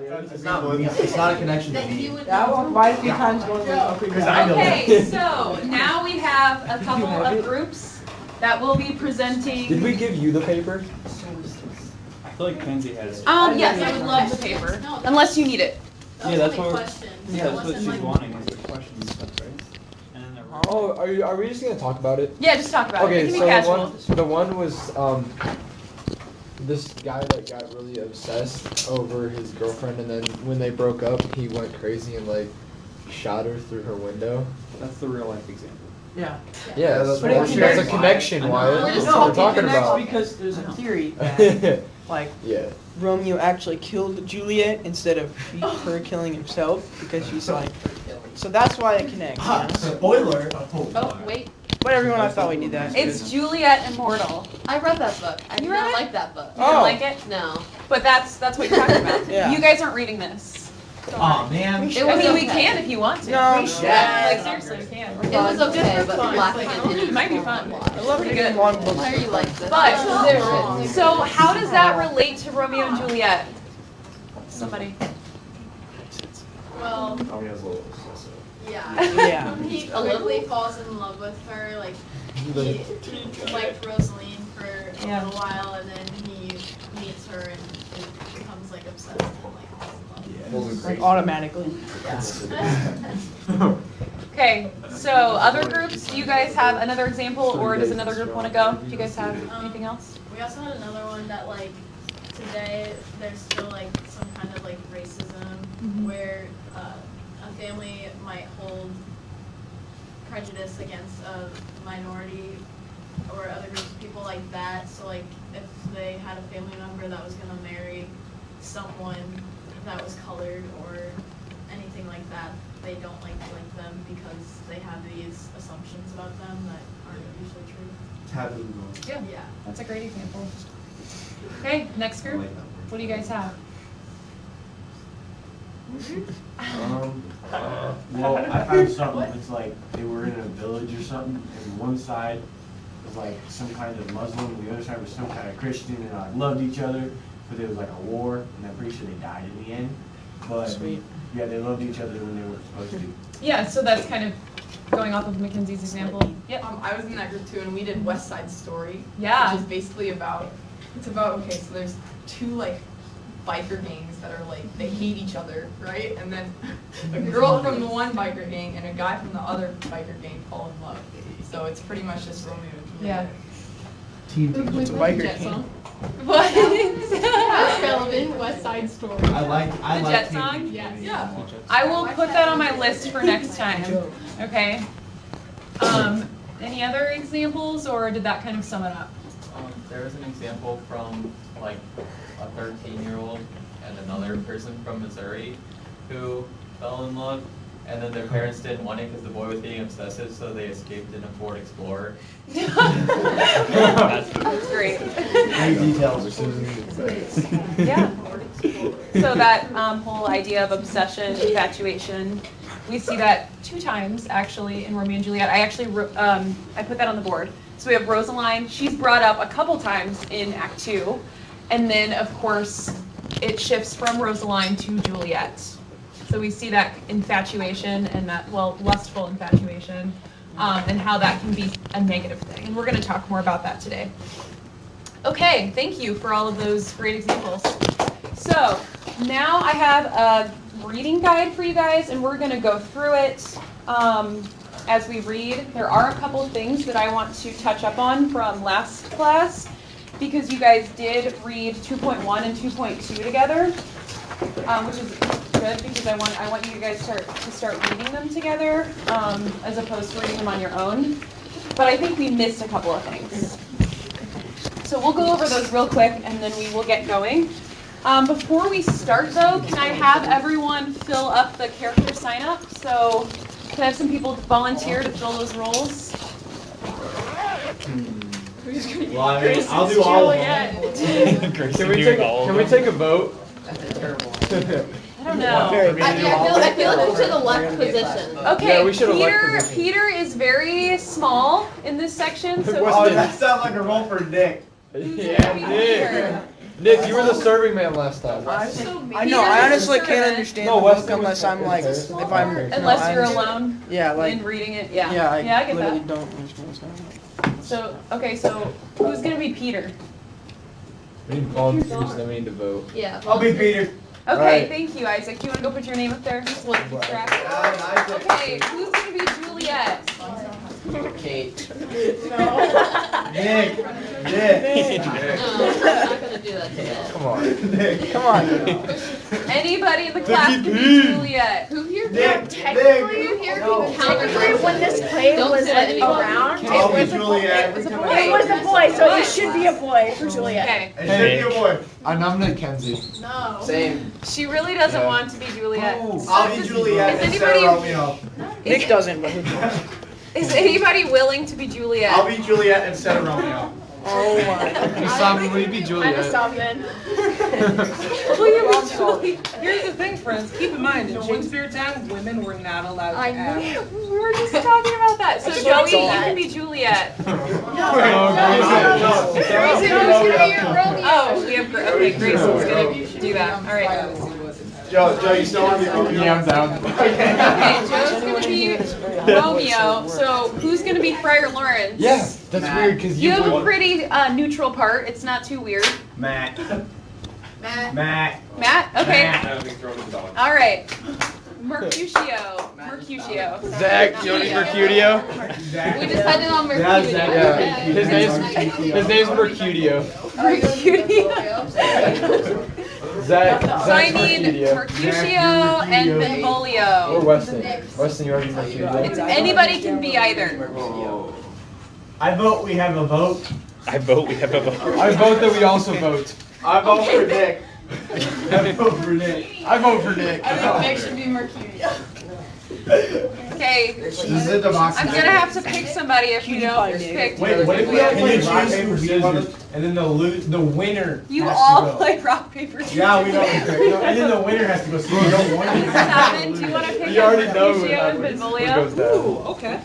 It's not a connection to me. I walked by a few times going Because I know that. Okay, so now we have a couple of groups that will be presenting. Did we give you the paper? I feel like Kenzie has. Yes, I would love the paper, unless you need it. Yeah, that's what. Questions. Yeah, that's what she's wanting is the questions and stuff, right? And then Oh, are we just gonna talk about it? Yeah, just talk about it. It Okay, can be so casual. the one was this guy that got really obsessed over his girlfriend, and then when they broke up, he went crazy and like shot her through her window. that's the real life example. Yeah. Yeah, that's But it that's a connects. connection, Wyatt. We're just That's what talking we're talking about. because there's a theory that like Yeah. Romeo actually killed Juliet instead of her killing himself because she's like. So that's why it connects. You know? Spoiler. Oh, wait. But everyone, I thought we did that. It's Juliet Immortal. I read that book. I You did read not it? like that book. You didn't Oh. like it? No. But that's what you're talking about. Yeah. You guys aren't reading this. Oh man. I mean, we can if you want to. No. Yeah, like seriously, we can. It was okay, but Black It might be fun. I love Pretty reading good. long books. Why are you like this? But so how does that relate to Romeo and Juliet? Somebody. Well, Oh, he has a little obsessive. yeah. Yeah. He quickly falls in love with her. Like he liked Rosaline for a Yeah. little while, and then he meets her and it becomes like obsessed and like falls in love. Like automatically. Okay, so other groups, do you guys have another example or does another group want to go? Do you guys have anything else? We also had another one that like today there's still like some kind of like racism where a family might hold prejudice against a minority or other groups of people like that. So like if they had a family member that was gonna marry someone that was colored or anything like that, they don't like them because they have these assumptions about them that aren't usually true. Taboo. Yeah, Yeah. that's a great example. Okay, next I group. like that word. What do you guys have? Well, I found something that's like they were in a village or something, and one side was like some kind of Muslim, the other side was some kind of Christian, and like loved each other, but there was like a war, and I'm pretty sure they died in the end. But Sweet. yeah, they loved each other when they were supposed to. Yeah, so that's kind of going off of Mackenzie's example. Yep. I was in that group too, and we did West Side Story. Yeah. Which is basically about, okay, so there's two like biker gangs that are like, they hate each other, right? And then a girl from the one biker gang and a guy from the other biker gang fall in love. So it's pretty much just Romeo and Yeah. Juliet. What's a biker king? What? That's relevant, West Side Story. I like The Jet song? Yes. Yeah. I will put that on my list for next time. Okay. Any other examples, or did that kind of sum it up? There was an example from like a 13-year-old and another person from Missouri who fell in love, and then their parents didn't want it because the boy was being obsessive, so they escaped in a Ford Explorer. That's great. Great details, Susan. Yeah. So that whole idea of obsession, infatuation, we see that 2 times actually in Romeo and Juliet. I actually I put that on the board. So we have Rosaline. She's brought up a couple times in Act 2, and then of course it shifts from Rosaline to Juliet. So we see that infatuation and that, well, lustful infatuation, and how that can be a negative thing. And we're going to talk more about that today. Okay, thank you for all of those great examples. So now I have a reading guide for you guys, and we're going to go through it as we read. There are a couple things that I want to touch up on from last class, because you guys did read 2.1 and 2.2 together, which is good because I want you guys to start reading them together as opposed to reading them on your own. But I think we missed a couple of things. So we'll go over those real quick and then we will get going. Before we start though, can I have everyone fill up the character sign up? So can I have some people volunteer to fill those roles? Well, I mean, I'll do all of them. Can we take a vote? I don't know. I feel like we should have left position. Okay, Yeah, we should have left position. Peter is very small in this section, so Oh, that sounds like a roll for Nick. Yeah, Peter. Nick, you were the serving man last time. I know. I honestly can't understand the book unless I'm like, if I'm. Unless you're alone. Yeah, like. In reading it, yeah. Yeah, I get literally that. don't understand what's going on. So, okay, so who's gonna be Peter? We need volunteers, then we need to vote. Yeah. I'll be Peter. Okay, Right. thank you, Isaac. You wanna go put your name up there? Right. Okay, who's gonna be Juliet? Kate. Nick. No, I'm not gonna do that today. Come on. Nick. Come on. Anybody in the class can be Juliet. Who here? Nick. Technically, who here can Technically, when this play Don't was say anything. around, I'll it be was a boy. Juliet. It was a It boy. was a boy, so it should be a boy for Juliet. Okay. It should be a boy. I nominate Kenzie. No. Same. She really doesn't Yeah. want to be Juliet. I'll So be Juliet is instead of anybody- Romeo. Nick doesn't, but Is anybody willing to be Juliet? I'll be Juliet instead of Romeo. oh my. Simon, will you be I'm a Juliet? Solomon. Will you be Juliet? Here's the thing, friends. Keep in mind, in Shakespeare time, women were not allowed to I have. We were just talking about that. So I Joey, told you that. can be Juliet. Oh, we have okay. Grayson's gonna do that. All right. Joe, you still want to be Romeo? Yeah, I'm down. Okay, Joe's gonna be Romeo. So who's gonna be Friar Lawrence? Yeah, that's weird because You you have a would. pretty neutral part. It's not too weird. Matt. Matt. Matt. Matt? Okay. Matt. All right. Mercutio. Mercutio. Zach, you want to be Mercutio? We decided on Mercury. Yeah, Zach. Yeah, his name's Mercutio. Mercutio. Zach, So I Zach's need Mercutio. Mercutio and Or Benvolio. Weston. Weston, you want to be Mercutio? Anybody can be either. I vote we have a vote. I vote that we also vote. I vote for Nick. I vote for Nick. I vote for Nick. I think Nick should be Mercutio. Okay. This is a democracy. I'm gonna have to pick somebody if we don't pick. Wait, what if we all play rock, paper, scissors, and then the winner You has all to go? play rock, paper, scissors. Yeah, we know. And then the winner has to go. So you don't want to. Simon, do you want to pick You already know Mercutio what and happens. Benvolio? Who goes down. Ooh, okay.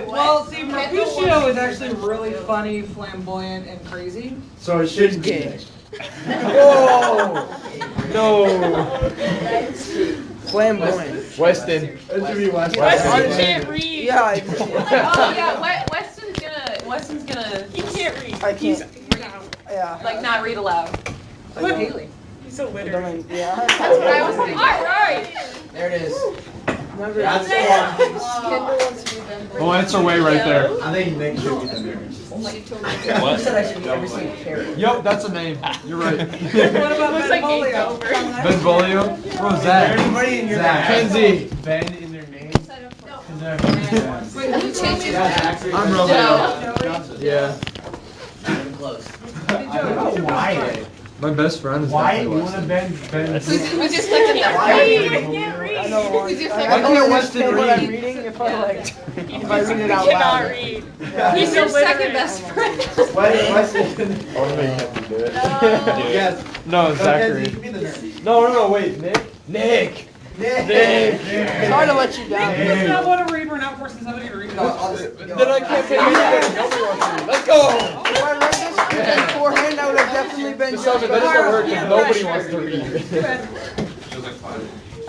Well, see, Mercutio is actually really funny, flamboyant, and crazy. So it should be Gay. Nick. Whoa! No. Flamboyant. Weston. It should be Weston. Weston can't read. Yeah, I Oh yeah, Weston's gonna He can't read. I can't. No. Yeah. like not read aloud. But Haley, he's so I literary. don't, yeah. That's what I was thinking. All right. There it is. Never. That's the one. Kendall wants to be Ben. Well, answer way right there. I think Nick should be the winner. You said I should be every single character. Yup, that's a name. You're right. What about Looks like Benvolio? Benvolio. Bro, Is there Zach. anybody in your Kenzie. Ben in their name? Wait, who changed his I'm Romeo. Yeah. I don't know why. My best friend is Why definitely you want to Weston. Ben? We just clicked in Why? there. I know. We just I like- don't can't Weston understand what I'm read? reading if I like if I read it out Cannot loud. read. Yeah. He's your second best friend. Weston. I want to make Kenzie do it. Yes. No, Zachary. You can be the name. No, wait. Nick. Nick. Sorry to let you down. Nick does not want to read. We're not forcing somebody to read. Then I can't pick anything. Nobody wants to read. Let's go. If I read this beforehand, I would have definitely been This doesn't work because nobody wants to read.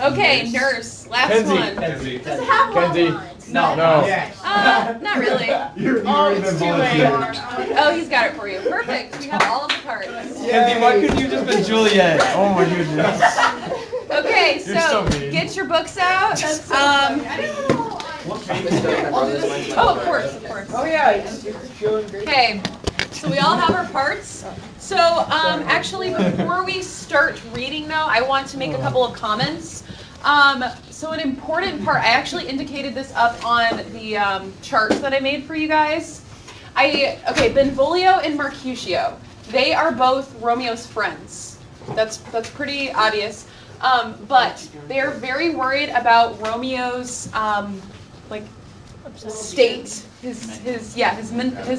Okay, nurse. Last Kenzie. one. Does it have long Kenzie. lines? No. Yes. Not really. You're It's too late. Oh, he's got it for you. Perfect. We have all of the parts. Kenzie, why couldn't you just been Juliet? Oh my goodness. Okay, You're so so mean. get your books out. Oh, of course. Oh yeah, you're feeling great. Okay, so we all have our parts. So actually, before we start reading though, I want to make a couple of comments. So an important part, I actually indicated this up on the charts that I made for you guys. Okay, Benvolio and Mercutio, they are both Romeo's friends. That's pretty obvious. But they're very worried about Romeo's like state, his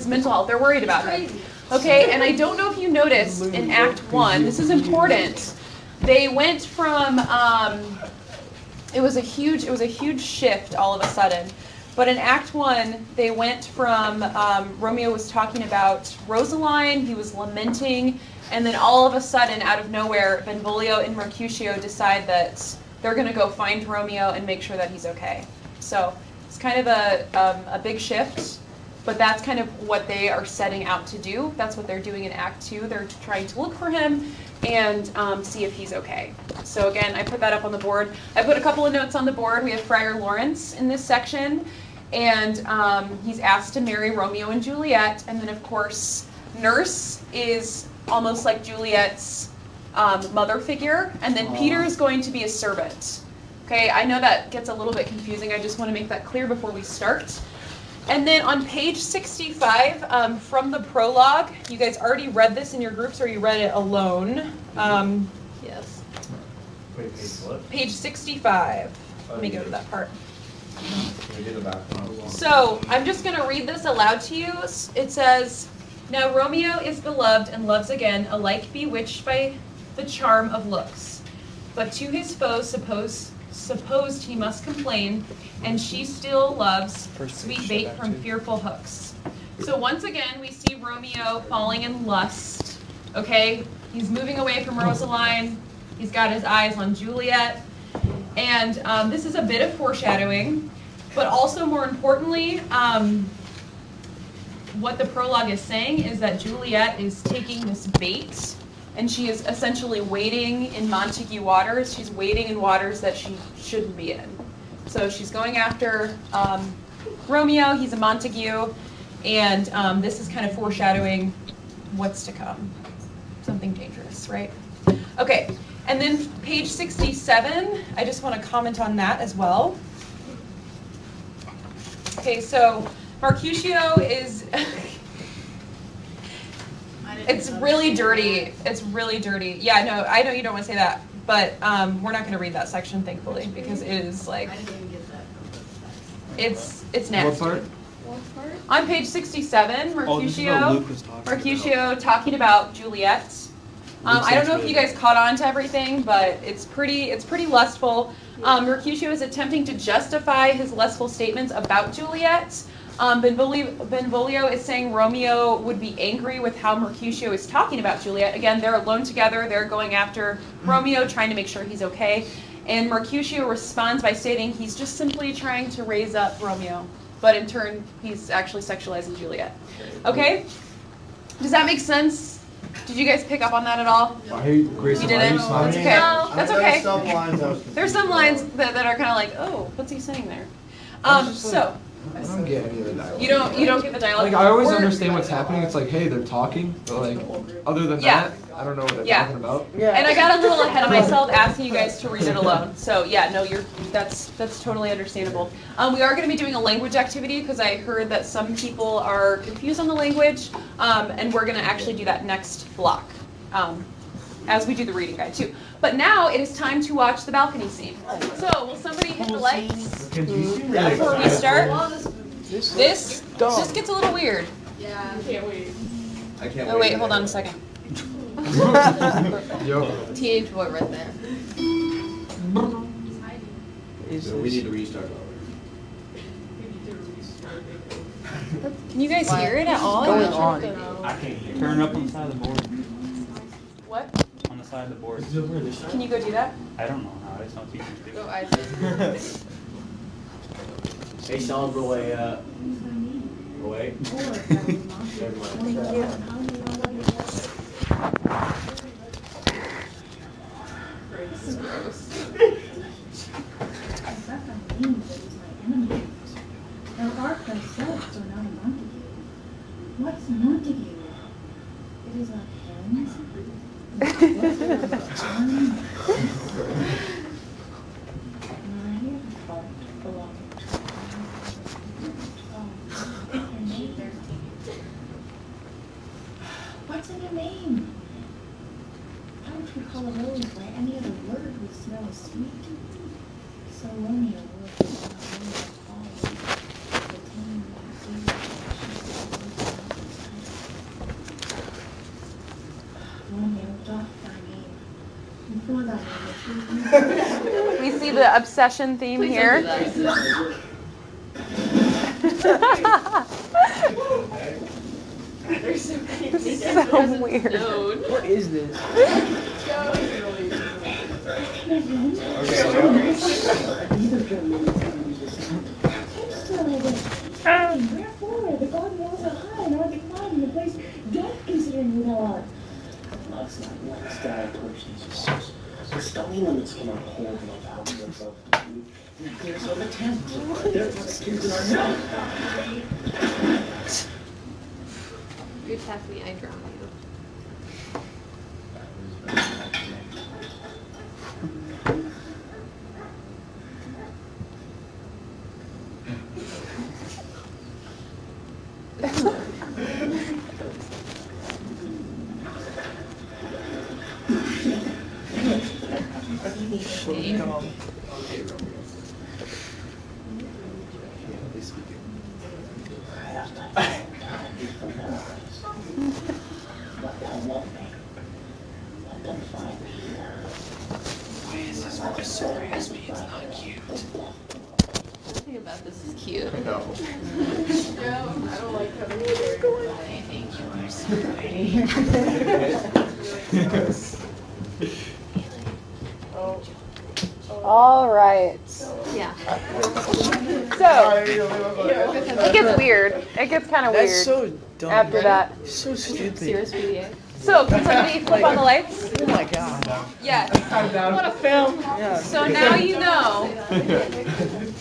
mental health. They're worried about him. Okay, and I don't know if you noticed in Act 1, this is important. They went from it was a huge shift all of a sudden. But in Act 1, they went from Romeo was talking about Rosaline, he was lamenting, And then all of a sudden, out of nowhere, Benvolio and Mercutio decide that they're going to go find Romeo and make sure that he's okay. So it's kind of a big shift, but that's kind of what they are setting out to do. That's what they're doing in Act 2. They're trying to look for him and see if he's okay. So again, I put that up on the board. I put a couple of notes on the board. We have Friar Lawrence in this section, and he's asked to marry Romeo and Juliet. And then, of course, Nurse is almost like Juliet's mother figure, and then Peter is going to be a servant. Okay, I know that gets a little bit confusing. I just want to make that clear before we start. And then on page 65, from the prologue, you guys already read this in your groups, or you read it alone? Yes. Wait, page what? Page 65. Let me go to that part. We did the background. So I'm just going to read this aloud to you. It says, "Now Romeo is beloved and loves again, alike bewitched by the charm of looks. But to his foes supposed he must complain, and she still loves sweet bait from fearful hooks." So once again, we see Romeo falling in lust. Okay, he's moving away from Rosaline. He's got his eyes on Juliet. And this is a bit of foreshadowing, but also more importantly, what the prologue is saying is that Juliet is taking this bait, and she is essentially wading in Montague waters. She's wading in waters that she shouldn't be in. So she's going after Romeo. He's a Montague, and this is kind of foreshadowing what's to come. Something dangerous, right? Okay, and then page 67, I just want to comment on that as well. Okay, so Mercutio is, it's really dirty. It's really dirty. Yeah, no, I know you don't want to say that, but we're not going to read that section, thankfully, because it is like, it's nasty. What part? On page 67, Mercutio talking about Juliet. I don't know if you guys caught on to everything, but it's pretty lustful. Mercutio is attempting to justify his lustful statements about Juliet. Benvolio is saying Romeo would be angry with how Mercutio is talking about Juliet. Again, they're alone together. They're going after Romeo, trying to make sure he's okay. And Mercutio responds by stating he's just simply trying to raise up Romeo. But in turn, he's actually sexualizing Juliet. Okay? Does that make sense? Did you guys pick up on that at all? You didn't? That's okay. That's okay. There's some lines that are kind of like, oh, what's he saying there? So. I don't get any of the dialogue. You don't get the dialogue. Like I always understand what's happening. It's like, hey, they're talking, but like, other than that, I don't know what they're talking about. Yeah. And I got a little ahead of myself asking you guys to read it alone. So yeah, no, that's totally understandable. We are going to be doing a language activity because I heard that some people are confused on the language, and we're going to actually do that next block, as we do the reading guide too. But now it is time to watch the balcony scene. So will somebody hit the lights before we start? This just gets a little weird. Yeah. I can't wait. Oh wait, hold on a second. Teenage boy right there. So we need to restart all Can you guys hear it at all? Going on? I can't hear. Turn up on the side of the board. What? On the side of the board. Can you go do that? I don't know how. I just don't teach you Go Isaac. Hey, Sean, away. Away. Thank you. Thou art thyself, so not a Montague. What's Montague? It is a hen. What's in your name? Don't you call a rose by any other word would smell as sweet? So Romeo would We see the obsession theme Please here. don't do that. There's so many This is things. so weird. What is this? Therefore, the god walls are high and are defined in the place death considering who thou art. That's not what style portions says. The stony limits cannot hold no power above the food. And the clears of the tent. There are skins in our mouth. You attack me, I drown you. But thou want me. Let them find me here. Why is this voice so raspy? It's not cute. Nothing about this is cute. No. I don't like how I think you are so pretty. All right. Yeah. So it gets weird. It gets kind of weird. That's so dumb. after that. So stupid. Serious PDA. So can somebody flip on the lights? Oh my god. Yes. What a film. Yeah. So now you know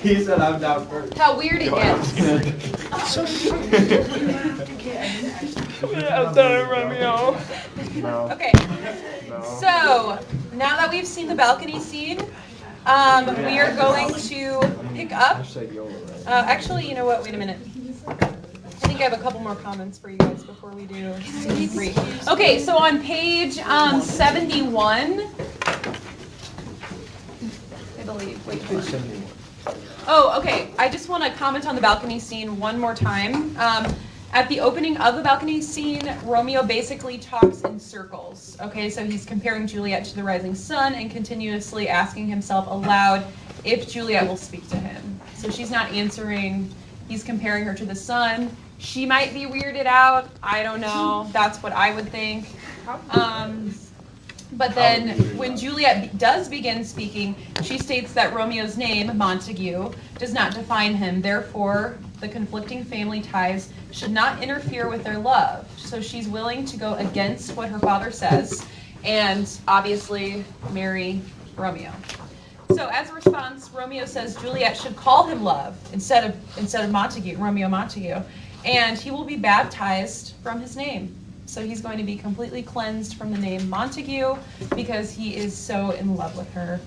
He said I'm down first. how weird it gets. So I've done it, Romeo. No. Okay. No. So now that we've seen the balcony scene, we are going to pick up. Hashtag YOLO, right? Actually, you know what? Wait a minute. I think I have a couple more comments for you guys before we do scene 3. Okay, so on page 71, I believe. Wait, hold on. Oh, okay. I just want to comment on the balcony scene one more time. At the opening of the balcony scene, Romeo basically talks in circles. Okay, so he's comparing Juliet to the rising sun and continuously asking himself aloud if Juliet will speak to him. So she's not answering. He's comparing her to the sun. She might be weirded out. I don't know. That's what I would think. But then when Juliet does begin speaking, she states that Romeo's name, Montague, does not define him. Therefore, the conflicting family ties should not interfere with their love. So she's willing to go against what her father says and obviously marry Romeo. So as a response, Romeo says Juliet should call him Love instead of Montague, Romeo Montague, and he will be baptized from his name. So he's going to be completely cleansed from the name Montague because he is so in love with her.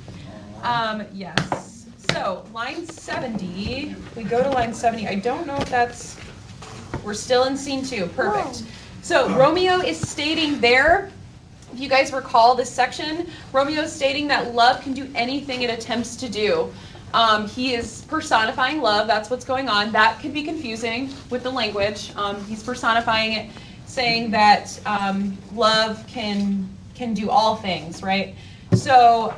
Yes. So line 70, we go to line 70. I don't know if that's, we're still in scene 2. Perfect. So Romeo is stating there, if you guys recall this section, Romeo is stating that love can do anything it attempts to do. He is personifying love. That's what's going on. That could be confusing with the language. He's personifying it, saying that love can do all things, right? So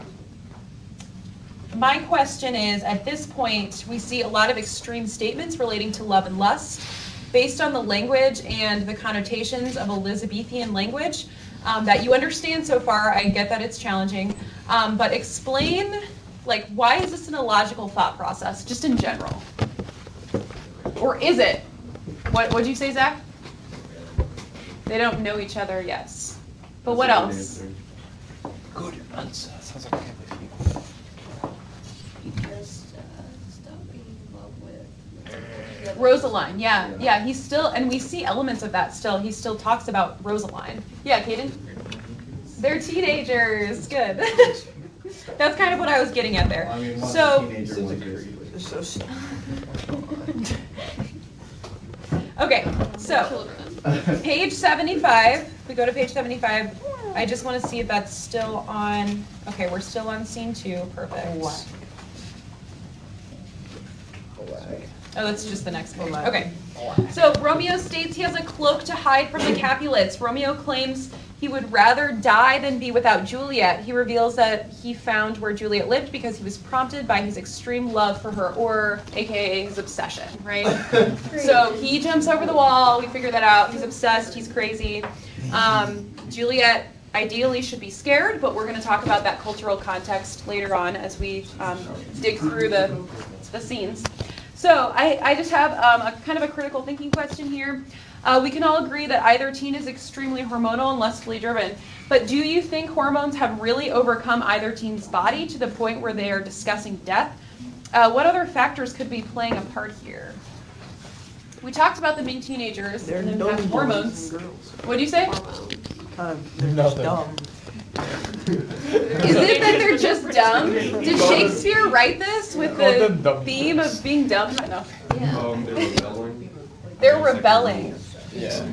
my question is, at this point, we see a lot of extreme statements relating to love and lust. Based on the language and the connotations of Elizabethan language that you understand so far, I get that it's challenging, but explain, like, why is this an illogical thought process, just in general? Or is it? What'd you say, Zach? They don't know each other, yes. But what else? Good answer. Sounds like I have with you. Rosaline, yeah, he's still, and we see elements of that still. He still talks about Rosaline. Yeah, Kaden? They're teenagers, good. That's kind of what I was getting at there. I mean, So, okay, so, page 75, we go to page 75. I just want to see if that's still on, okay, we're still on scene 2, perfect. Oh, that's just the next page. Okay. So Romeo states he has a cloak to hide from the Capulets. Romeo claims He would rather die than be without Juliet. He reveals that he found where Juliet lived because he was prompted by his extreme love for her, or aka his obsession, right? So he jumps over the wall, we figure that out. He's obsessed, he's crazy. Juliet ideally should be scared, but we're going to talk about that cultural context later on as we dig through the scenes. So I just have a kind of a critical thinking question here. We can all agree that either teen is extremely hormonal and lustfully driven, but do you think hormones have really overcome either teen's body to the point where they are discussing death? What other factors could be playing a part here? We talked about them being teenagers and then have hormones. What do you say? They're just dumb. Is it that they're just dumb? Did Shakespeare write this with the theme of being dumb? No. They're rebelling. Yeah.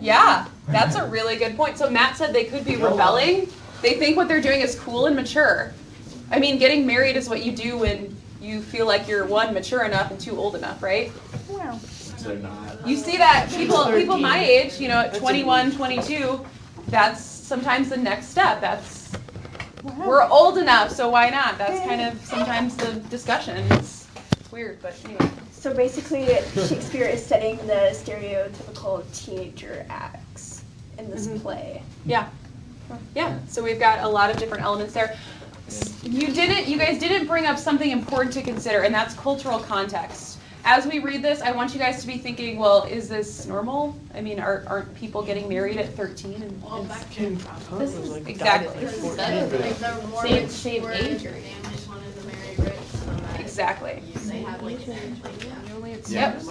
Yeah, that's a really good point. So Matt said they could be rebelling. They think what they're doing is cool and mature. I mean, getting married is what you do when you feel like you're, one, mature enough and two, old enough, right? Wow. They're not. You see that people my age, you know, at 21, 22, that's sometimes the next step. That's, we're old enough, so why not? That's kind of sometimes the discussion. It's weird, but anyway. So basically, Shakespeare is setting the stereotypical teenager acts in this play. Yeah. Yeah, so we've got a lot of different elements there. You guys didn't bring up something important to consider, and that's cultural context. As we read this, I want you guys to be thinking, well, is this normal? I mean, aren't people getting married at 13? This is exactly. Same age. Families wanted to marry rich, so that exactly. they have like Yep.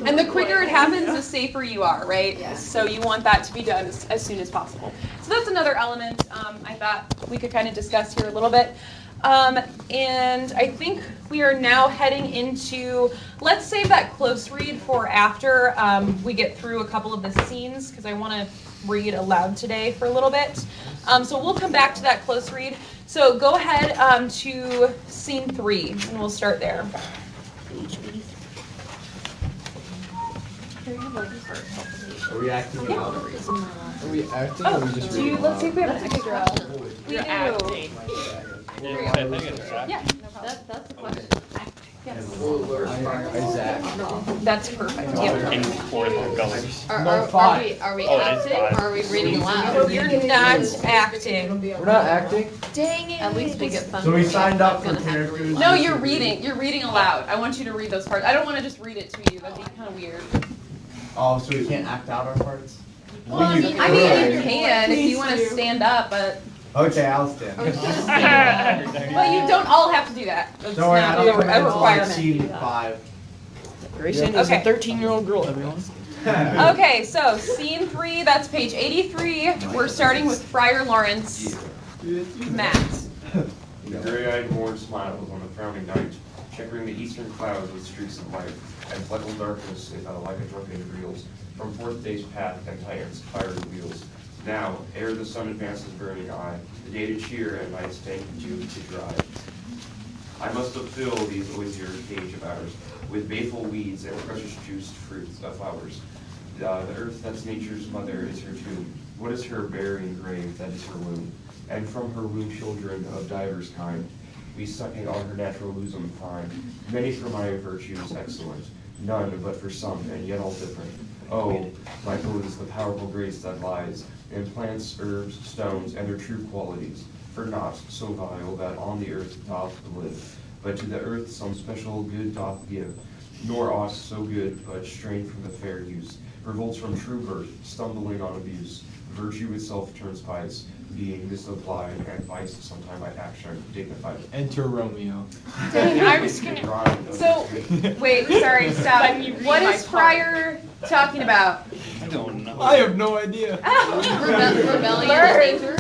And the quicker it happens, the safer you are, right? Yeah. So you want that to be done as soon as possible. So that's another element I thought we could kind of discuss here a little bit. And I think we are now heading into, let's save that close read for after we get through a couple of the scenes, because I want to read aloud today for a little bit. So we'll come back to that close read. So go ahead to scene 3, and we'll start there. Are we acting out? Are we acting or are we just reading? Let's see if we have an extra. We do. acting. Yeah, no problem. That's the question. Yes. Isaac. That's perfect. Yep. In fourth colors. Are we acting or are we reading aloud? You're not acting. We're not acting? Dang it. At least we get fun. So we signed up for characters. No, you're reading. You're reading aloud. I want you to read those parts. I don't want to just read it to you. That'd be kind of weird. Oh, so we can't act out our parts? Well, I mean, you can if you want to stand up, but. Okay, I'll stand. But you don't all have to do that. That's Don't worry, I not don't come a in until like requirement. scene 5. Grayson is a Okay. 13-year-old girl, everyone. Okay, so scene 3, that's page 83. We're starting with Friar Lawrence. Matt. The gray-eyed morn smiles on the frowning night, checkering the eastern clouds with streaks of light, and fleckled darkness like a drunken reels, from forth day's path and Titan's fiery wheels. Now, ere the sun advances burning eye, the day to cheer and night's dank dew to dry. I must fulfill these osier cage of ours, with baleful weeds and precious juiced fruits of flowers. The earth that's nature's mother is her tomb. What is her burying grave? That is her womb. And from her womb children of divers kind, we sucking on her natural bosom find. Many for my virtues excellent, none but for some, and yet all different. Oh, my food is the powerful grace that lies in plants, herbs, stones, and their true qualities. For naught so vile that on the earth doth live, but to the earth some special good doth give. Nor aught so good, but strained from the fair use, revolts from true birth, stumbling on abuse. Virtue itself turns vice, being misapplied, and vice sometime by action dignified. Enter Romeo. Dang, I was gonna. So, wait, sorry, stop. What is Friar talking about? I don't know. I have no idea. Rebellion in nature.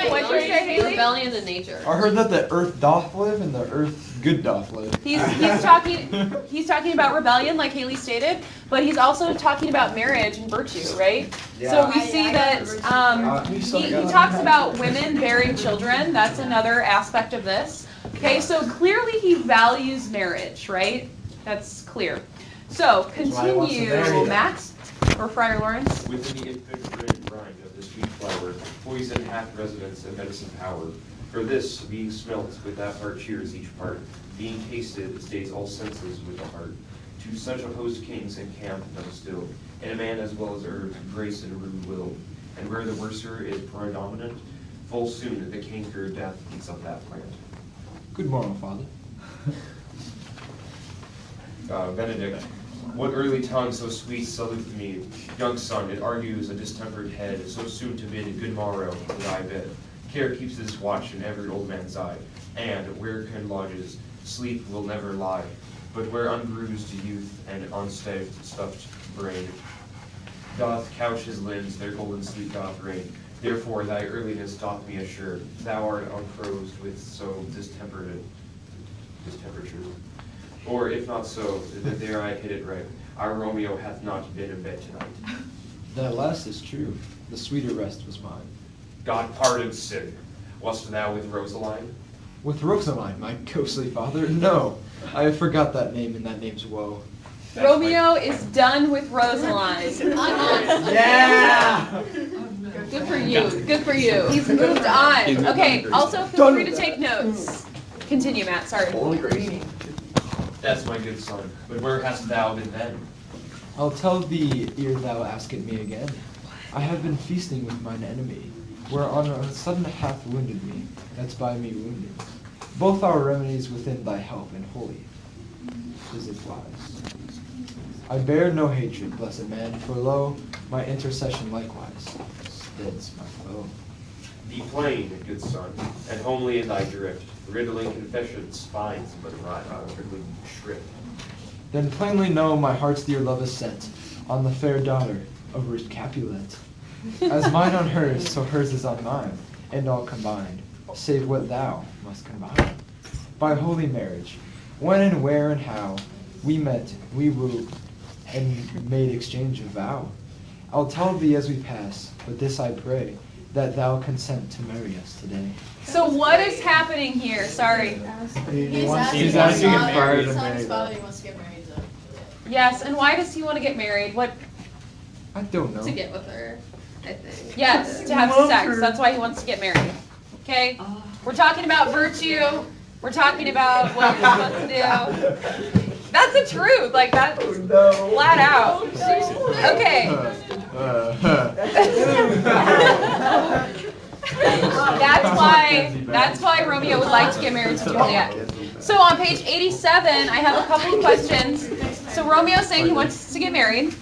What'd you say, Haley? Rebellion in nature. I heard that the earth doth live and the earth good doth live. He's talking about rebellion, like Haley stated, but he's also talking about marriage and virtue, right? Yeah. So we see that he talks about women bearing children. That's another aspect of this. Okay, so clearly he values marriage, right? That's clear. So continue, Matt. Or Friar Lawrence? Within the infinite rind of this sweet flower, poison hath residence and medicine power. For this, being smelt with that part cheers each part. Being tasted, stays all senses with the heart. To such a host kings encamp them still, in a man as well as herbs, grace and rude will. And where the worser is predominant, full soon the canker death eats up that plant. Good morrow, Father. Benedict, what early tongue so sweet salute me? Young son, it argues a distempered head, so soon to bid good morrow to thy bed. Care keeps this watch in every old man's eye, and where can lodges, sleep will never lie. But where unbruised youth and unstuffed brain doth couch his limbs, their golden sleep doth reign. Therefore thy earliness doth me assure, thou art uncrosed with so distemperature. Or if not so, that there I hit it right, our Romeo hath not been in bed tonight. That last is true. The sweeter rest was mine. God pardon sin. Wast thou with Rosaline? With Rosaline, my ghostly father? No, I have forgot that name and that name's woe. Romeo is done with Rosaline. Yeah! Good for you. Good for you. He's moved on. Okay, also feel free to take notes. Continue, Matt. Sorry. That's my good son. But where hast thou been then? I'll tell thee ere thou ask it me again. I have been feasting with mine enemy, whereon a sudden hath wounded me, that's by me wounded. Both our remedies within thy help and holy is it wise. I bear no hatred, blessed man, for lo, my intercession likewise steads my foe. Be plain, good son, and homely in thy drift, riddling confessions finds but riddling shrift. Then plainly know my heart's dear love is set on the fair daughter of rich Capulet. As mine on hers, so hers is on mine, and all combined, save what thou must combine. By holy marriage, when and where and how, we met, we wooed, and made exchange of vow. I'll tell thee as we pass, but this I pray, that thou consent to marry us today. So what is happening here? Sorry. He's asking if prior to marry. His father wants to get married to. Yes, and why does he want to get married? What? I don't know. To get with her, I think. Yes, to have sex. That's why he wants to get married. Okay? We're talking about virtue. We're talking about what we're supposed to do. That's the truth. Like, that's flat out. Okay. That's why Romeo would like to get married to Juliet. So on page 87, I have a couple of questions. So Romeo's saying he wants to get married.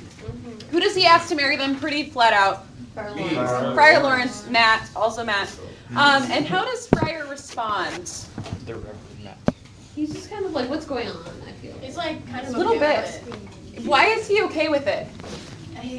Who does he ask to marry them? Pretty flat out. Friar Lawrence, Matt, also Matt. And how does Friar respond? The Reverend Matt. He's just kind of like, what's going on, I feel. He's like kind of A little okay bit. with it. Why is he okay with it?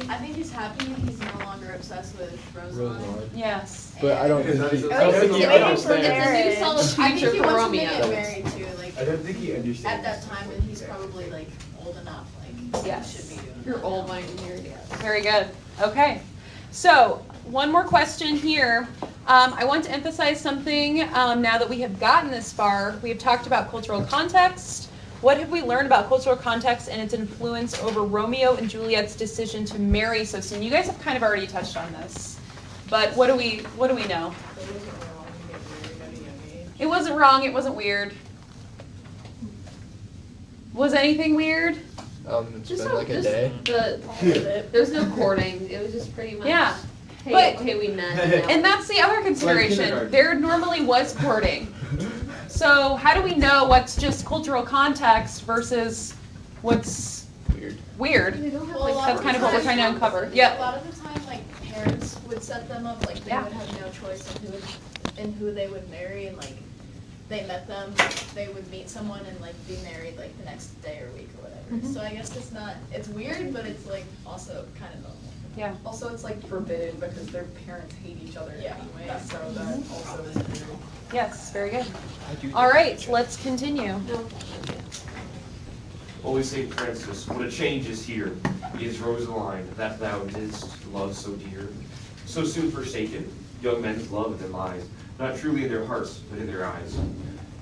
I think he's happy he's no longer obsessed with Rosaline. Yes. But I don't think he It's a new solid I think future he for wants Romeo. to get married too. Like I don't think he understands. at that time when he's probably like old enough. Like Yes. he should be doing. You're that. old mind here, yeah. Very good. Okay. So, one more question here. I want to emphasize something now that we have gotten this far. We have talked about cultural context. What have we learned about cultural context and its influence over Romeo and Juliet's decision to marry so soon? You guys have kind of already touched on this. But what do we know? It wasn't wrong, it wasn't weird. Was anything weird? It's Just been like a just day. There's no courting. It was just pretty much. Yeah. Hey, But- okay, we met. And that's the other consideration. kindergarten. There normally was courting. So how do we know what's just cultural context versus what's weird? They don't have Well, a like lot That's kind of what we're trying to uncover. A Yep. lot of the time, like parents would set them up. Like they Yeah. would have no choice in who they would marry, and like they met them, they would meet someone and like be married like the next day or week or whatever. Mhm. So I guess it's weird, but it's like also kind of normal. Yeah. Also, it's like forbidden because their parents hate each other Yeah. anyway, so that also is weird. Yes, very good. All right, let's continue. Holy St. Francis, what a change is here, is Rosaline, that thou didst love so dear. So soon forsaken, young men's love and lies, not truly in their hearts, but in their eyes.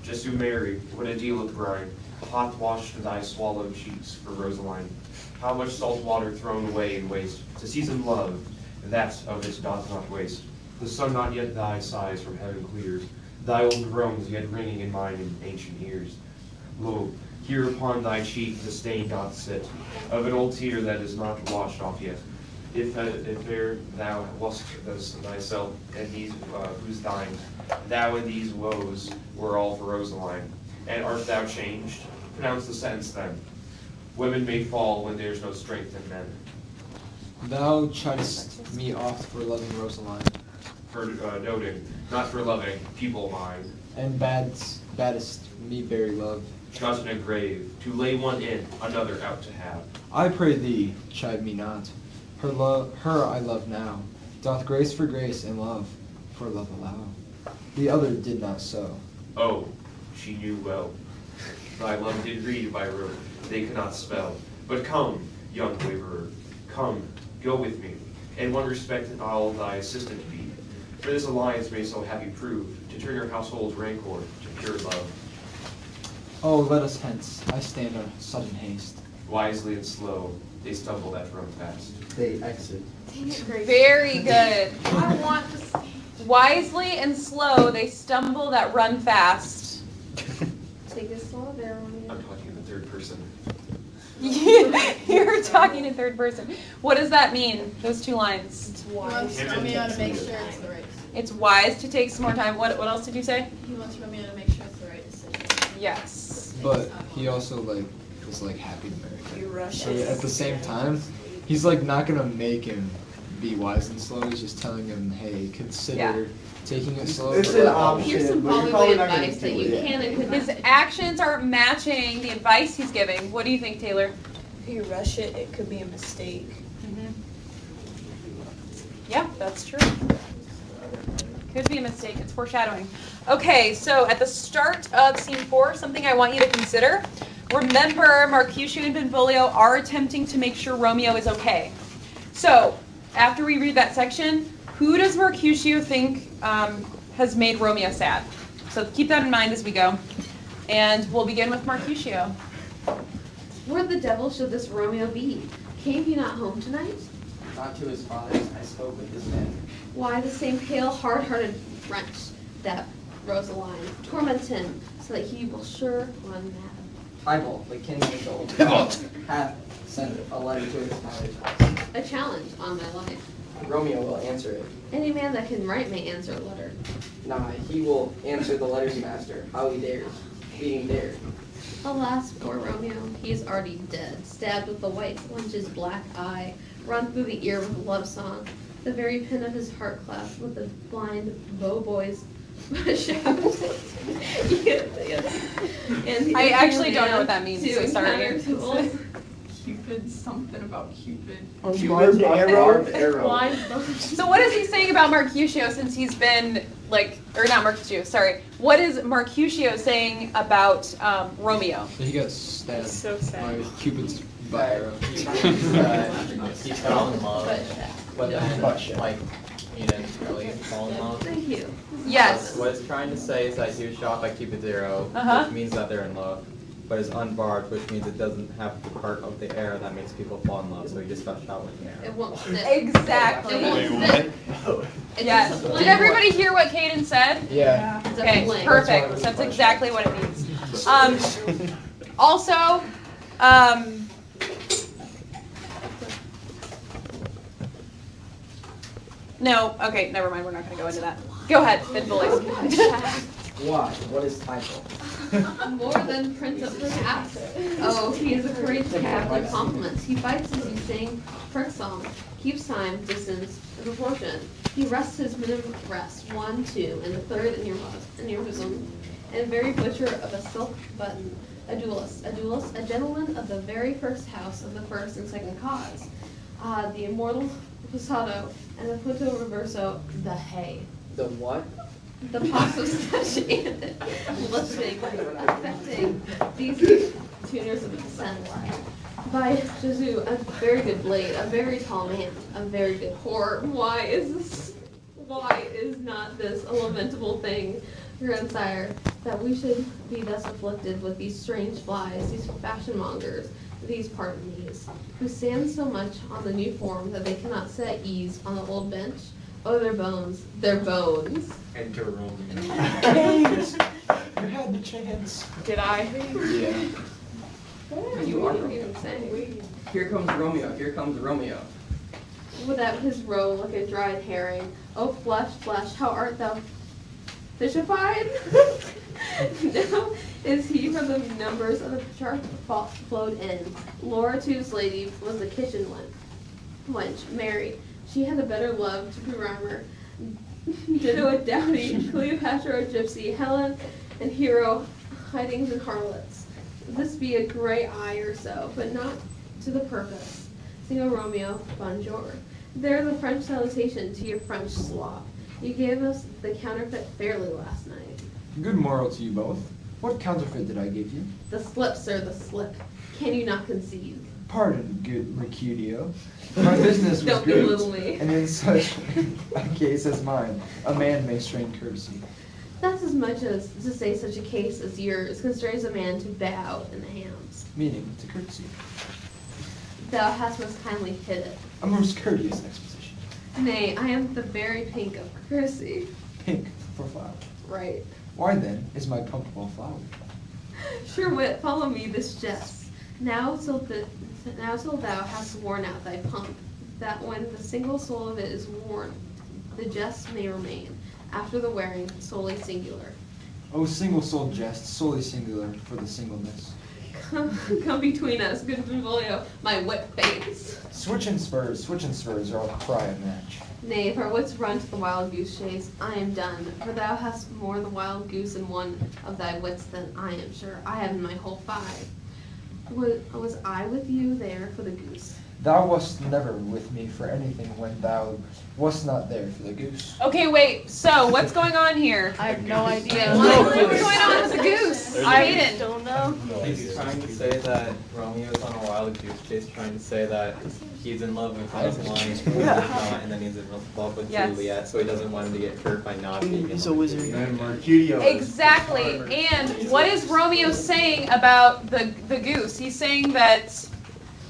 Just to marry, what a deal of brine, hot washed thy swallowed cheeks for Rosaline. How much salt water thrown away in waste, to season love, that of it doth not waste. The sun not yet thy sighs from heaven clears, thy old groans yet ringing in mine in ancient ears. Lo, here upon thy cheek the stain doth sit, of an old tear that is not washed off yet. If there thou wast thyself, and these whose thine, thou and these woes were all for Rosaline. And art thou changed? Pronounce the sentence then. Women may fall when there's no strength in men. Thou chidest me oft for loving Rosaline. For noting, not for loving, people mine. And baddest me bury love. Not in a grave, to lay one in, another out to have. I pray thee, chide me not. Her I love now. Doth grace for grace and love for love allow. The other did not so. Oh, she knew well. Thy love did read by rote, they cannot spell. But come, young waverer, come, go with me, and one respect I'll thy assistant be. For this alliance may so happy prove, to turn your household's rancor to pure love. Oh, let us hence. I stand on sudden haste. Wisely and slow, they stumble that run fast. They exit. Very good. I want to see. Wisely and slow, they stumble that run fast. Take it slow there, Romeo. I'm talking in the third person. You're talking in third person. What does that mean, those two lines? It's He wants Romeo to make sure it's the right decision. It's wise to take some more time. What else did you say? He wants Romeo to make sure it's the right decision. Yes. But he also was happy to marry her. You rush So it. at the same time, he's not gonna make him be wise and slow. He's just telling him, hey, consider taking it slow. It's an option. Here's some but you're probably not gonna advice that do you it. can and could His not. actions aren't matching the advice he's giving. What do you think, Taylor? If you rush it, it could be a mistake. Yeah, that's true. Could be a mistake. It's foreshadowing. Okay, so at the start of scene 4, something I want you to consider. Remember, Mercutio and Benvolio are attempting to make sure Romeo is okay. So, after we read that section, who does Mercutio think has made Romeo sad? So keep that in mind as we go. And we'll begin with Mercutio. Where the devil should this Romeo be? Came he not home tonight? Not to his fathers, I spoke with this man. Why, the same pale, hard-hearted wretch that Rosaline torments him, so that he will sure run mad. Tybalt, the king of gold, hath sent a letter to his father's house. A challenge on my life. Romeo will answer it. Any man that can write may answer a letter. Nah, he will answer the letter's master. How he dares. Being dared. Alas, poor Romeo, he is already dead, stabbed with the white wench's black eye, run through the ear with a love song, the very pin of his heart clasped with the blind bow boy's shaft. Yes. And I actually don't know what that means, so sorry. Cupid, something about Cupid. Barbed arrow. Blind bow. So what is he saying about Mercutio since he's been, or not Mercutio, sorry. What is Mercutio saying about Romeo? He got stabbed So sad. by Cupid's bow arrow. He fell in love, but then, he didn't really fall in love. Thank you. Yes. What it's trying to say is that he was shot by Cupid's arrow, which means that they're in love, but it's unbarred, which means it doesn't have the part of the arrow that makes people fall in love, so he just got shot with an arrow. It won't fit. Exactly. It won't fit. Yes. It's a Did everybody hear what Caden said? Yeah. It's a Okay, blank. perfect. That's exactly what it means. Also, no, okay, never mind. We're not going to go into that. Go ahead, Benvolio. Why? What is Tybalt? More than Prince of Perhaps. Oh, he is a courageous captain. Compliments. He fights as you sing Kirk song, keeps time, distance, and proportion. He rests his minimum rest, 1, 2, and the third in your bosom, and very butcher of a silk button. A duelist, a gentleman of the very first house of the first and second cause. The immortal Posado and the Punto Reverso, the hay. The what? The passo and listening, affecting these tuners of descent. By Jesus, a very good blade, a very tall man, a very good whore. Why is not this a lamentable thing? grandsire, that we should be thus afflicted with these strange flies, these fashion mongers, these pardon me's, who stand so much on the new form that they cannot sit at ease on the old bench. Oh, their bones, their bones. Enter Romeo. James, you had the chance. Did I? Yeah. You are What are you Romeo. even saying? Here comes Romeo. Here comes Romeo. Without his roe like a dried herring. Oh, flesh, flesh, how art thou fishified? Now is he from the numbers of the Petrarch flowed in. Laura Two's lady was the kitchen wench, Mary. She had a better love to rhymer. Ditto a dowdy, Cleopatra a gypsy, Helen and Hero hidings and harlots. This be a grey eye or so, but not to the purpose. Single Romeo, bonjour. There the French salutation to your French slop. You gave us the counterfeit fairly last night. Good morrow to you both. What counterfeit did I give you? The slip, sir, the slip. Can you not conceive? Pardon, good Mercutio. My business was Don't great, belittle me. and in such a case as mine, a man may strain courtesy. That's as much as to say such a case as yours constrains a man to bow in the hams. Meaning to courtesy. Thou hast most kindly hit it. A most courteous exposition. Nay, I am the very pink of courtesy. Pink for flower. Right. Why then is my pump well flowered? Sure wit, follow me this jest. Now till thou hast worn out thy pump, that when the single soul of it is worn, the jest may remain, after the wearing, solely singular. Oh, single-souled jest, solely singular for the singleness. Come between us, good Benvolio, my wit faints. Switch and spurs are a cry of match. Nay, if our wits run to the wild goose chase, I am done, for thou hast more the wild goose in one of thy wits than I am sure I have in my whole 5. Was I with you there for the goose? Thou wast never with me for anything when thou wast not there for the goose. Okay, wait. So what's going on here? I have no idea. What's going on with the goose? I don't know. He's trying to say that Romeo's on a wild goose chase, trying to say that he's in love with Rosalind, and then he's in love with Yes. Juliet, so he doesn't want him to get hurt by not being in He's love a with wizard. Juliet. And Mercutio. Exactly. And what is Romeo saying about the goose? He's saying that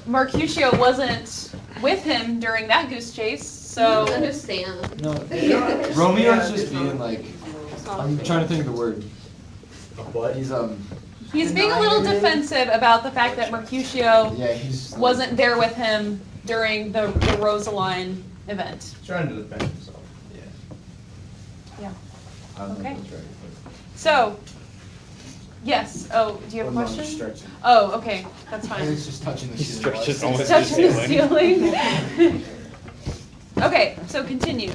Mercutio wasn't with him during that goose chase, so... I understand. No, Romeo's just being like, I'm trying to think of the word. What? He's being a little defensive about the fact that Mercutio Yeah, he's wasn't there with him during the Rosaline event. Trying to defend himself. Yeah. I don't know Okay. if that's right. So, yes. Oh, do you have a Well, no, I'm question? stretching. Oh, okay. That's And fine. it's just touching the He ceiling. stretches almost Touching the ceiling. Okay, so continue.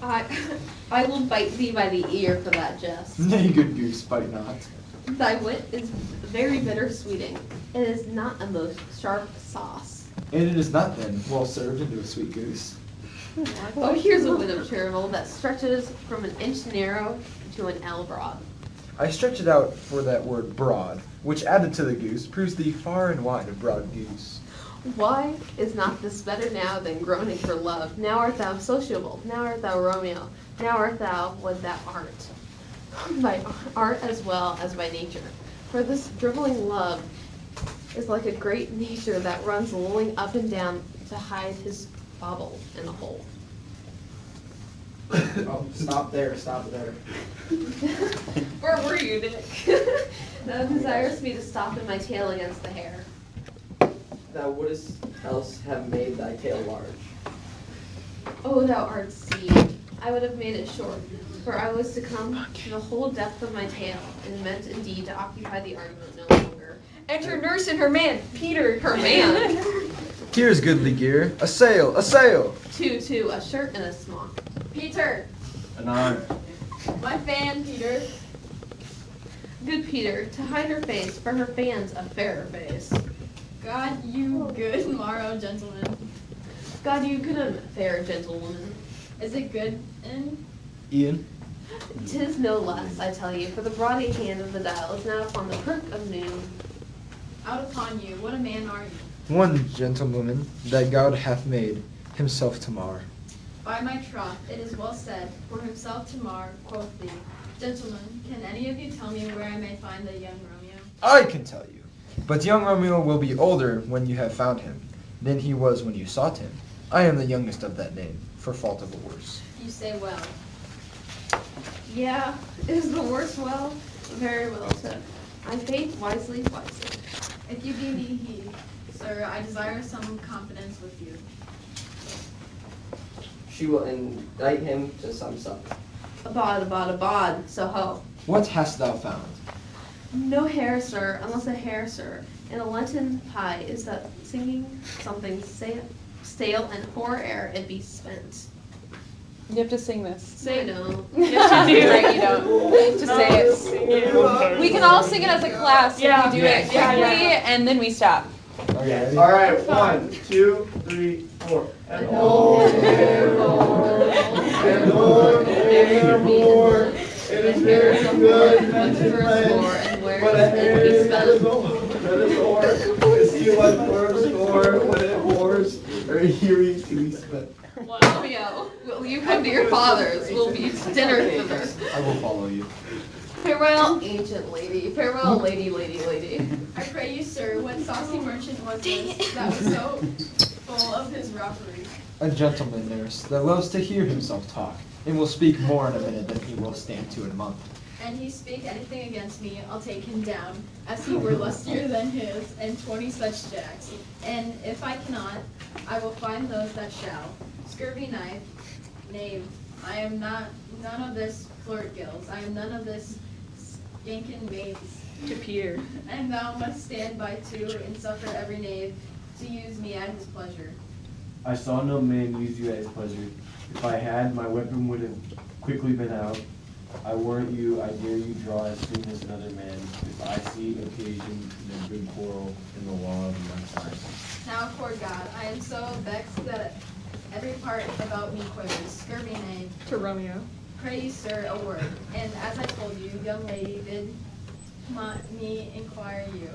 I will bite thee by the ear for that jest. Nay, good goose, bite not. Thy wit is very bitter sweeting. It is not a most sharp sauce. And it is not then well served into a sweet goose. Oh, here's a wit of travel that stretches from an inch narrow to an ell broad. I stretch it out for that word broad, which added to the goose proves thee far and wide a broad goose. Why is not this better now than groaning for love? Now art thou sociable, now art thou Romeo, now art thou what thou art. By art as well as by nature. For this dribbling love is like a great nature that runs lulling up and down to hide his bauble in a hole. Oh, stop there. Where were you, Dick? Thou desirest me to stop in my tail against the hair. Thou wouldst else have made thy tail large. Oh, thou art seed. I would have made it short, for I was to come to the whole depth of my tail, and meant indeed to occupy the argument no longer. Enter nurse and her man, Peter. Her man. Here's goodly gear. A sail, a sail! Two, a shirt and a smock. Peter, Anon. my fan, Peter. Good Peter, to hide her face, for her fan's a fairer face. God, you good morrow, gentlemen. God, you good and fair gentlewoman. Is it good in? Ian? 'Tis no less, I tell you, for the broady hand of the dial is now upon the prick of noon. Out upon you, what a man are you? One gentlewoman that God hath made himself to mar. By my troth, it is well said, for himself to mar, quoth thee. Gentlemen, can any of you tell me where I may find the young Romeo? I can tell you. But young Romeo will be older when you have found him than he was when you sought him. I am the youngest of that name, for fault of a worse. You say well. Yeah, is the worst well? Very well said. I fate wisely. If you be me he, sir, I desire some confidence with you. She will indict him to some supper. Abad, so ho. What hast thou found? No hair, sir, unless a hair, sir. And a Lenten pie is that singing something stale and hoar air it be spent. You have to sing this. Say no. Yes, you do. Right, you don't. Just say it. We can all sing it as a class. Yeah. If we do it quickly, and then we stop. Okay. All right, 1, 2, 3, 4. And old hair, and old hair more. It is very good to play, but a hair that is o'er. Is he like worms or when it wars, or hearing to be spent? Romeo, will you come to your father's? We'll be dinner thither. I will follow you. Farewell, ancient lady. Farewell, lady. I pray you, sir, what saucy merchant was this that was so full of his robbery? A gentleman, nurse, that loves to hear himself talk, and will speak more in a minute than he will stand to in a month. And he speak anything against me, I'll take him down, as he were lustier than his, and 20 such jacks. And if I cannot, I will find those that shall. Scurvy knave, I am none of this flirt gills, I am none of this stinking mates. To Peter. And thou must stand by too, and suffer every knave to use me at his pleasure. I saw no man use you at his pleasure. If I had, my weapon would have quickly been out. I warrant you, I dare you draw as soon as another man, if I see occasion in a good quarrel in the law of my time. Now, poor God, I am so vexed that every part about me quivers. Scurvy knave. To Romeo. Pray you, sir, a word. And as I told you, young lady bid me inquire you.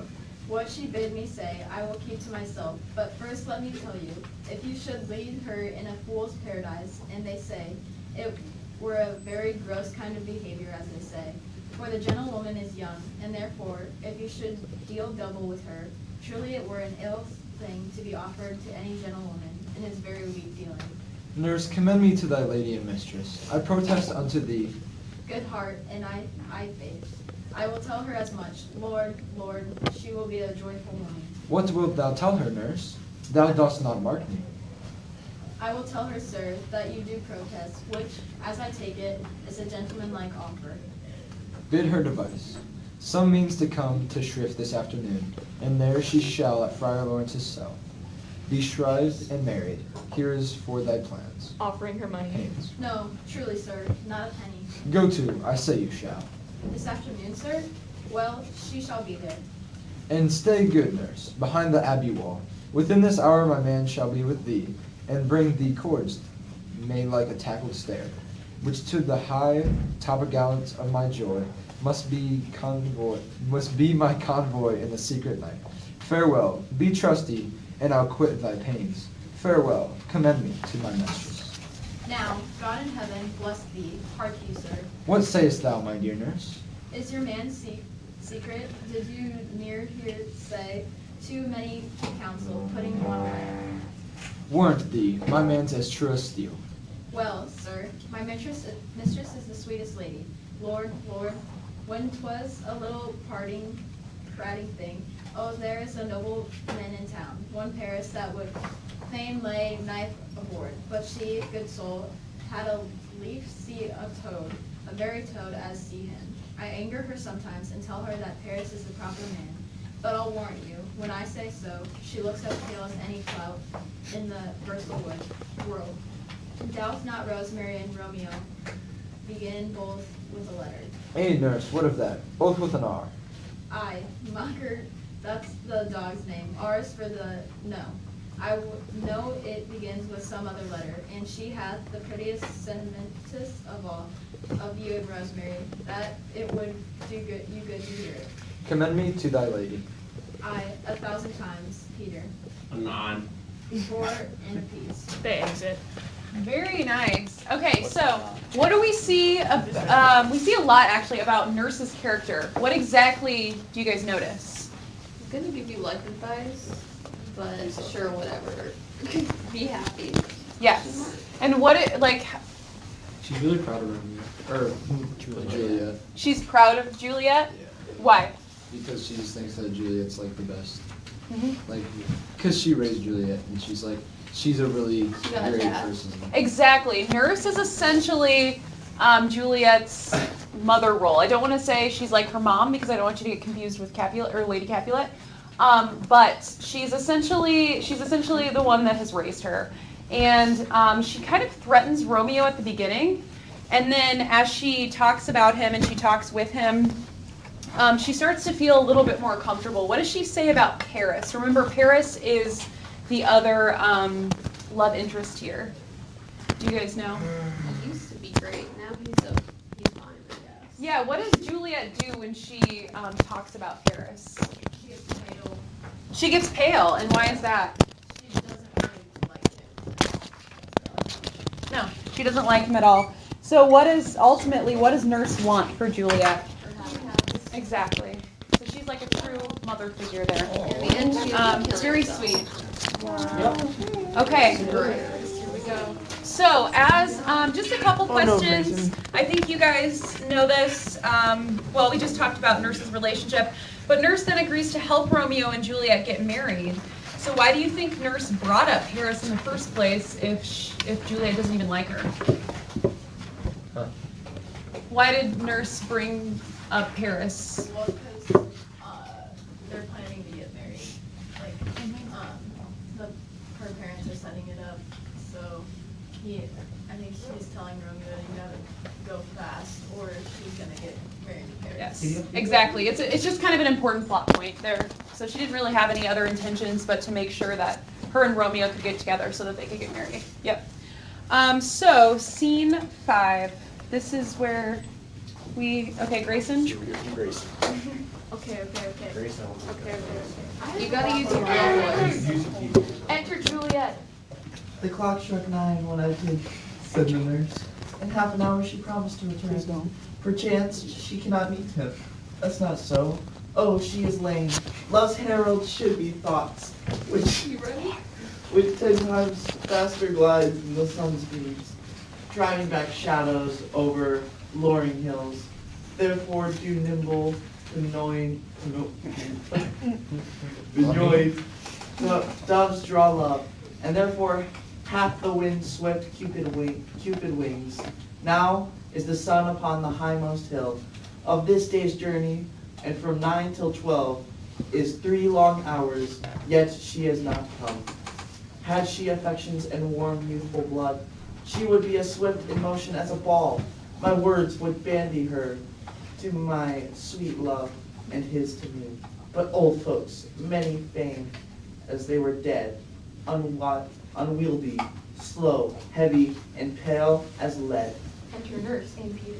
What she bid me say, I will keep to myself. But first let me tell you, if you should lead her in a fool's paradise, and they say, it were a very gross kind of behavior, as they say. For the gentlewoman is young, and therefore, if you should deal double with her, truly it were an ill thing to be offered to any gentlewoman, and is very weak dealing. Nurse, commend me to thy lady and mistress. I protest unto thee. Good heart, and I faith. I will tell her as much. Lord, she will be a joyful woman. What wilt thou tell her, nurse? Thou dost not mark me. I will tell her, sir, that you do protest, which, as I take it, is a gentlemanlike offer. Bid her devise some means to come to Shrift this afternoon, and there she shall at Friar Lawrence's cell be shrived and married. Here is for thy plans. Offering her money. Haynes. No, truly, sir, not a penny. Go to, I say you shall. This afternoon, sir? Well, she shall be there. And stay good, nurse, behind the abbey wall. Within this hour my man shall be with thee, and bring thee cords made like a tackled stair, which to the high topgallant of my joy must be my convoy in the secret night. Farewell, be trusty, and I'll quit thy pains. Farewell, commend me to my mistress. Now, God in heaven bless thee. Hark you, sir. What sayest thou, my dear nurse? Is your man secret? Did you near here say too many to counsel, putting one way? Warrant thee, my man's as true as steel. Well, sir, my mistress is the sweetest lady. Lord, when 'twas a little prating thing, oh, there is a noble man in town, one Paris that would fain lay knife aboard, but she, good soul, had a leaf see a toad, a very toad as see him. I anger her sometimes and tell her that Paris is the proper man, but I'll warrant you, when I say so, she looks as pale as any cloud in the Bristol world. Doubts not Rosemary and Romeo begin both with a letter. Hey, nurse, what of that? Both with an R. I, Mocker, that's the dog's name. R is for the no. I know it begins with some other letter, and she hath the prettiest sentimentous of all of you and Rosemary, that it would do you good to hear it. Commend me to thy lady. I, 1,000 times, Peter. Anon. Before and a peace. They exit. Very nice. Okay, so what do we see? We see a lot actually about Nurse's character. What exactly do you guys notice? I'm gonna give you life advice, but sure, whatever. Be happy. Yes. And what it like? She's really proud of Romeo. Or Juliet. She's proud of Juliet. Yeah. Why? Because she just thinks that Juliet's like the best. Mhm. Like, because she raised Juliet, and she's like, she's a really got a great dad. person. Exactly. Nurse is essentially Juliet's mother role. I don't want to say she's like her mom because I don't want you to get confused with Capulet or Lady Capulet. But she's essentially the one that has raised her, and she kind of threatens Romeo at the beginning, and then as she talks about him and she talks with him, she starts to feel a little bit more comfortable. What does she say about Paris? Remember, Paris is the other love interest here. Do you guys know? He used to be great. Now he's fine, I guess. Yeah. What does Juliet do when she talks about Paris? She gets pale. She gets pale, and why is that? She doesn't really like him. No, she doesn't like him at all. So what does Nurse want for Juliet? Exactly. So she's like a true mother figure there. In the end, she It's very sweet. Okay. Here we go. So as just a couple questions. I think you guys know this. Well, we just talked about Nurse's relationship, but Nurse then agrees to help Romeo and Juliet get married. So why do you think Nurse brought up Paris in the first place if Juliet doesn't even like her? Why did Nurse bring up Paris? Well, because they're planning to get married. Like, her parents are setting it up. So I think she's telling Romeo that you gotta go fast, or she's gonna get married to Paris. Yes, exactly. It's just kind of an important plot point there. So she didn't really have any other intentions but to make sure that her and Romeo could get together so that they could get married. Yep. So scene 5. This is where Grayson? Grayson. Okay. Grayson. Okay. You gotta use your real voice. Enter Juliet. The clock struck 9 when I did, said the nurse. In half an hour she promised to return. Perchance she cannot meet him. That's not so. Oh, she is lame. Love's herald should be thoughts, which 10 times faster glides than the sun's beams, driving back shadows over luring hills. Therefore do nimble, annoyed, doves draw love, and therefore hath the wind swept Cupid wings. Now is the sun upon the highmost hill of this day's journey, and from 9 till 12 is 3 long hours, yet she has not come. Had she affections and warm youthful blood, she would be as swift in motion as a ball. My words would bandy her to my sweet love, and his to me. But old folks, many famed as they were dead, unwieldy, slow, heavy, and pale as lead. Enter Nurse and Peter.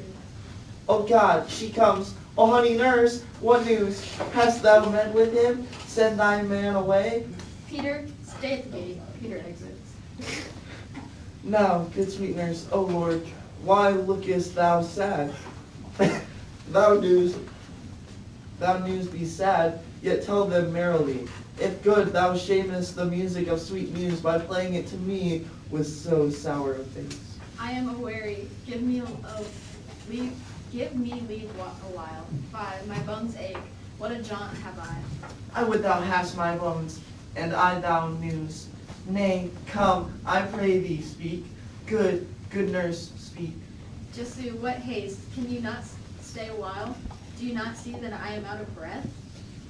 Oh God, she comes. Oh honey nurse, what news? Hast thou met with him? Send thy man away? Peter, stay at the gate. Peter exits. Now, good sweet nurse, O Lord, why lookest thou sad? Thou news be sad, yet tell them merrily. If good, thou shamest the music of sweet muse by playing it to me with so sour a face. I am aweary. Give me leave a while. 5. My bones ache. What a jaunt have I. I would thou hast my bones, and I thou news. Nay, come, I pray thee, speak. Good nurse, speak. Jesu, what haste? Can you not stay a while? Do you not see that I am out of breath?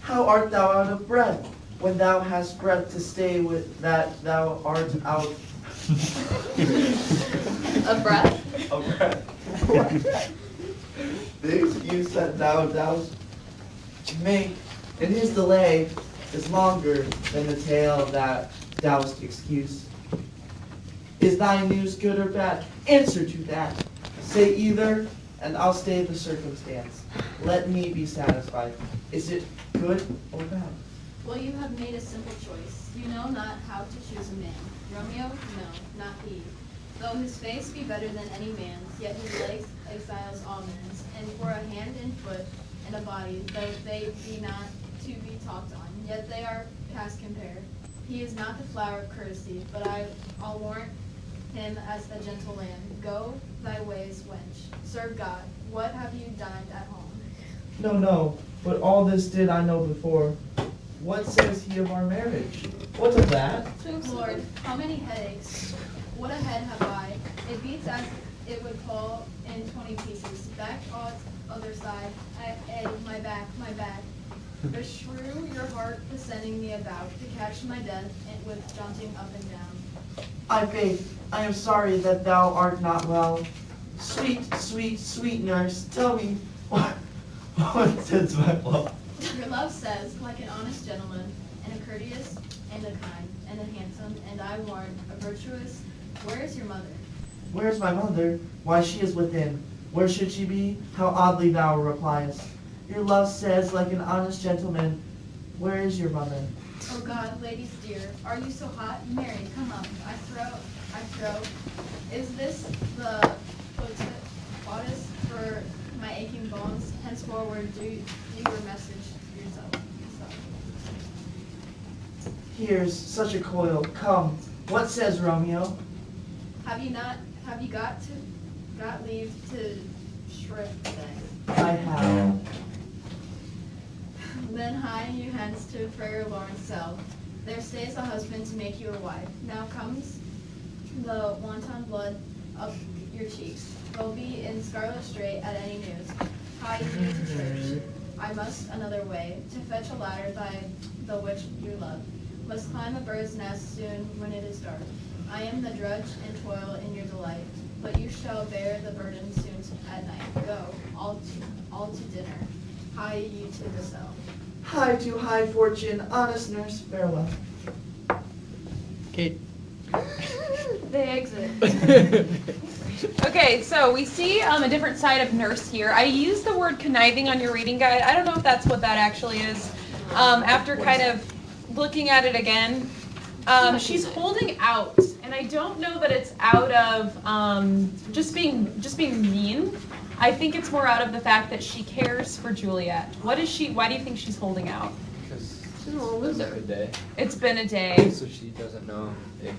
How art thou out of breath, when thou hast breath to stay with that thou art out? A breath? A breath. The excuse that thou dost make in his delay is longer than the tale that dost excuse. Is thy news good or bad? Answer to that. Say either, and I'll stay the circumstance. Let me be satisfied. Is it good or bad? Well, you have made a simple choice. You know not how to choose a man. Romeo? No, not he. Though his face be better than any man's, yet his legs exiles all men's. And for a hand and foot and a body, though they be not to be talked on, yet they are past compare. He is not the flower of courtesy, but I'll warrant him as a gentle lamb. Go thy ways, wench. Serve God. What have you dined at home? No, but all this did I know before. What says he of our marriage? What of that? Lord, how many headaches? What a head have I. It beats as it would fall in 20 pieces. Back on other side. My back. Beshrew your heart descending me about to catch my death and with jaunting up and down. I faith, I am sorry that thou art not well. Sweet nurse, tell me what says my love? Your love says, like an honest gentleman, and a courteous, and a kind, and a handsome, and I warrant a virtuous. Where is your mother? Where is my mother? Why, she is within. Where should she be? How oddly thou repliest. Your love says, like an honest gentleman. Where is your mother? Oh God, ladies dear, are you so hot? Mary, come up. I throw. Is this the potus for my aching bones? Henceforward, do your message yourself. Here's such a coil. Come, what says Romeo? Have you got leave to shrift then? I have. Then hie you hence to Friar Lawrence cell. There stays a husband to make you a wife. Now comes the wanton blood up your cheeks. They'll be in scarlet strait at any news. Hie you to church. I must another way, to fetch a ladder by the which you love. Must climb a bird's nest soon when it is dark. I am the drudge and toil in your delight, but you shall bear the burden soon at night. Go, all to dinner. Hie ye to the cell. High to high fortune, honest nurse, farewell. Kate. They exit. Okay, so we see a different side of nurse here. I used the word conniving on your reading guide. I don't know if that's what that actually is. After kind of looking at it again, she's holding out, and I don't know that it's out of just being mean. I think it's more out of the fact that she cares for Juliet. Why do you think she's holding out? Because She's a little loser. a day. It's been a day. So she doesn't know if,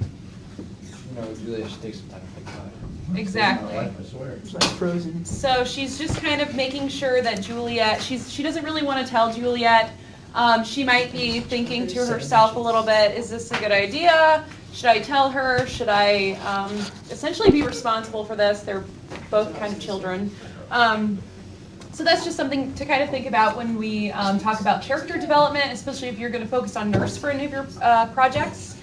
Juliet should take some time to think about it. Exactly. My life, I swear. It's like Frozen. So she's just kind of making sure that Juliet, she doesn't really want to tell Juliet. She might be thinking to herself a little bit, is this a good idea? Should I tell her? Should I essentially be responsible for this? They're both kind of children. So that's just something to kind of think about when we talk about character development, especially if you're going to focus on nurse for any of your projects.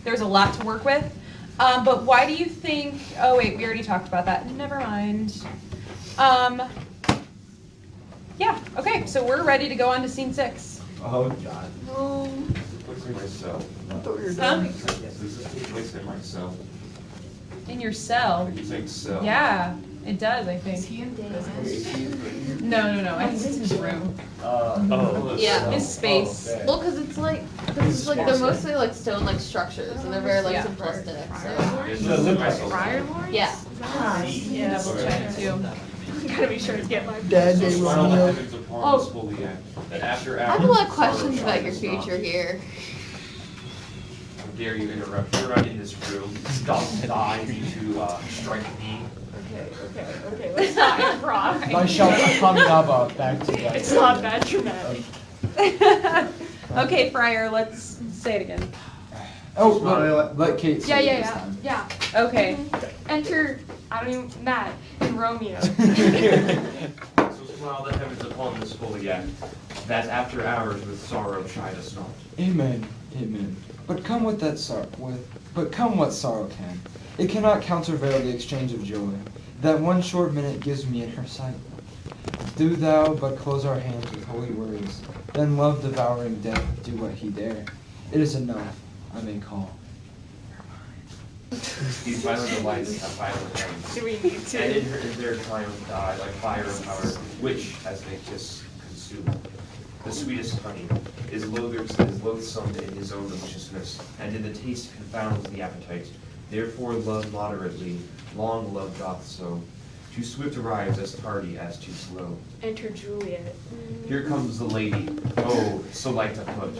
There's a lot to work with. But why do you think, oh wait, we already talked about that. Never mind. Yeah, okay, so we're ready to go on to scene 6. Oh, God. Oh. What's in my cell? I thought we were Huh? done. What's in my cell? In your cell. You think cell? Yeah, it does, I think. Is he in Davis? No, I think it's his room. Yeah. His space. Oh, okay. Well, because it's like they're mostly like stone like structures and they're very like Yeah. simplistic. It's So. just in my cell. Friar Lawrence? Yeah. Yeah, we'll check too. Gotta be sure to get my. Dad, they Final Romeo. heavens upon this holy act, that after I have a lot of sorrow questions shall about your be stopped. future here. How dare you interrupt? You're not in this room. Stop thy to strike me. Okay, let's not improv. Thou shalt come Nava back together. It's not that dramatic. Okay, Friar, let's say it again. Oh, let Kate say it this time. Yeah. Okay. Enter, I don't even, Matt and Romeo. So smile the heavens upon this holy act, that after hours with sorrow chide us not. Amen. But come what sorrow can. It cannot countervail the exchange of joy that one short minute gives me in her sight. Do thou but close our hands with holy words, then love devouring death do what he dare. It is enough, I may call. These violent delights have violent ends. Do we need to? And in their triumph die like fire and power, which, as they kiss, consume. The sweetest honey is loathsome in his own deliciousness, and in the taste confounds the appetite. Therefore love moderately, long love doth so. Too swift arrives as tardy as too slow. Enter Juliet. Here comes the lady, oh, so light to put.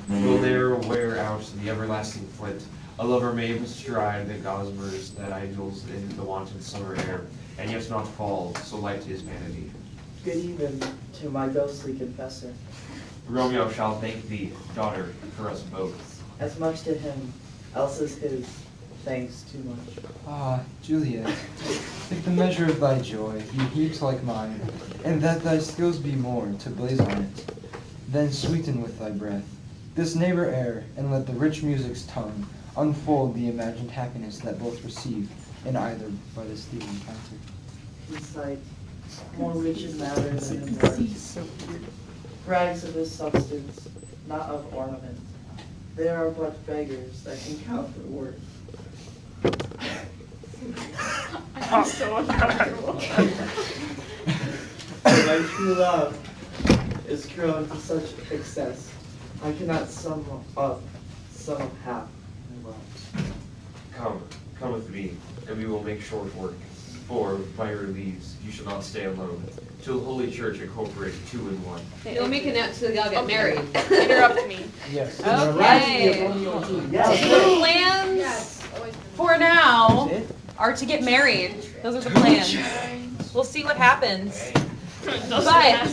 Will ne'er wear out the everlasting flint. A lover may bestride the gossamers that idles in the wanton summer air, and yet not fall, so light is vanity. Good even to my ghostly confessor. Romeo shall thank thee, daughter, for us both. As much to him, else is his, thanks too much. Ah, Juliet, if the measure of thy joy be heaps like mine, and that thy skills be more to blaze on it, then sweeten with thy breath this neighbor air, and let the rich music's tongue unfold the imagined happiness that both receive in either by this dear encounter. His sight, more rich in matter than in words. Rags of his substance, not of ornament. They are but beggars that can count their worth. I'm so uncomfortable. My true love is grown to such excess, I cannot sum up half my love. Come with me, and we will make short work. For, by your leaves, you shall not stay alone, till Holy Church incorporate two in one. You'll make it out till y'all get married. Interrupt me. Yes. Okay. The plans for now are to get married. Those are the plans. We'll see what happens. But,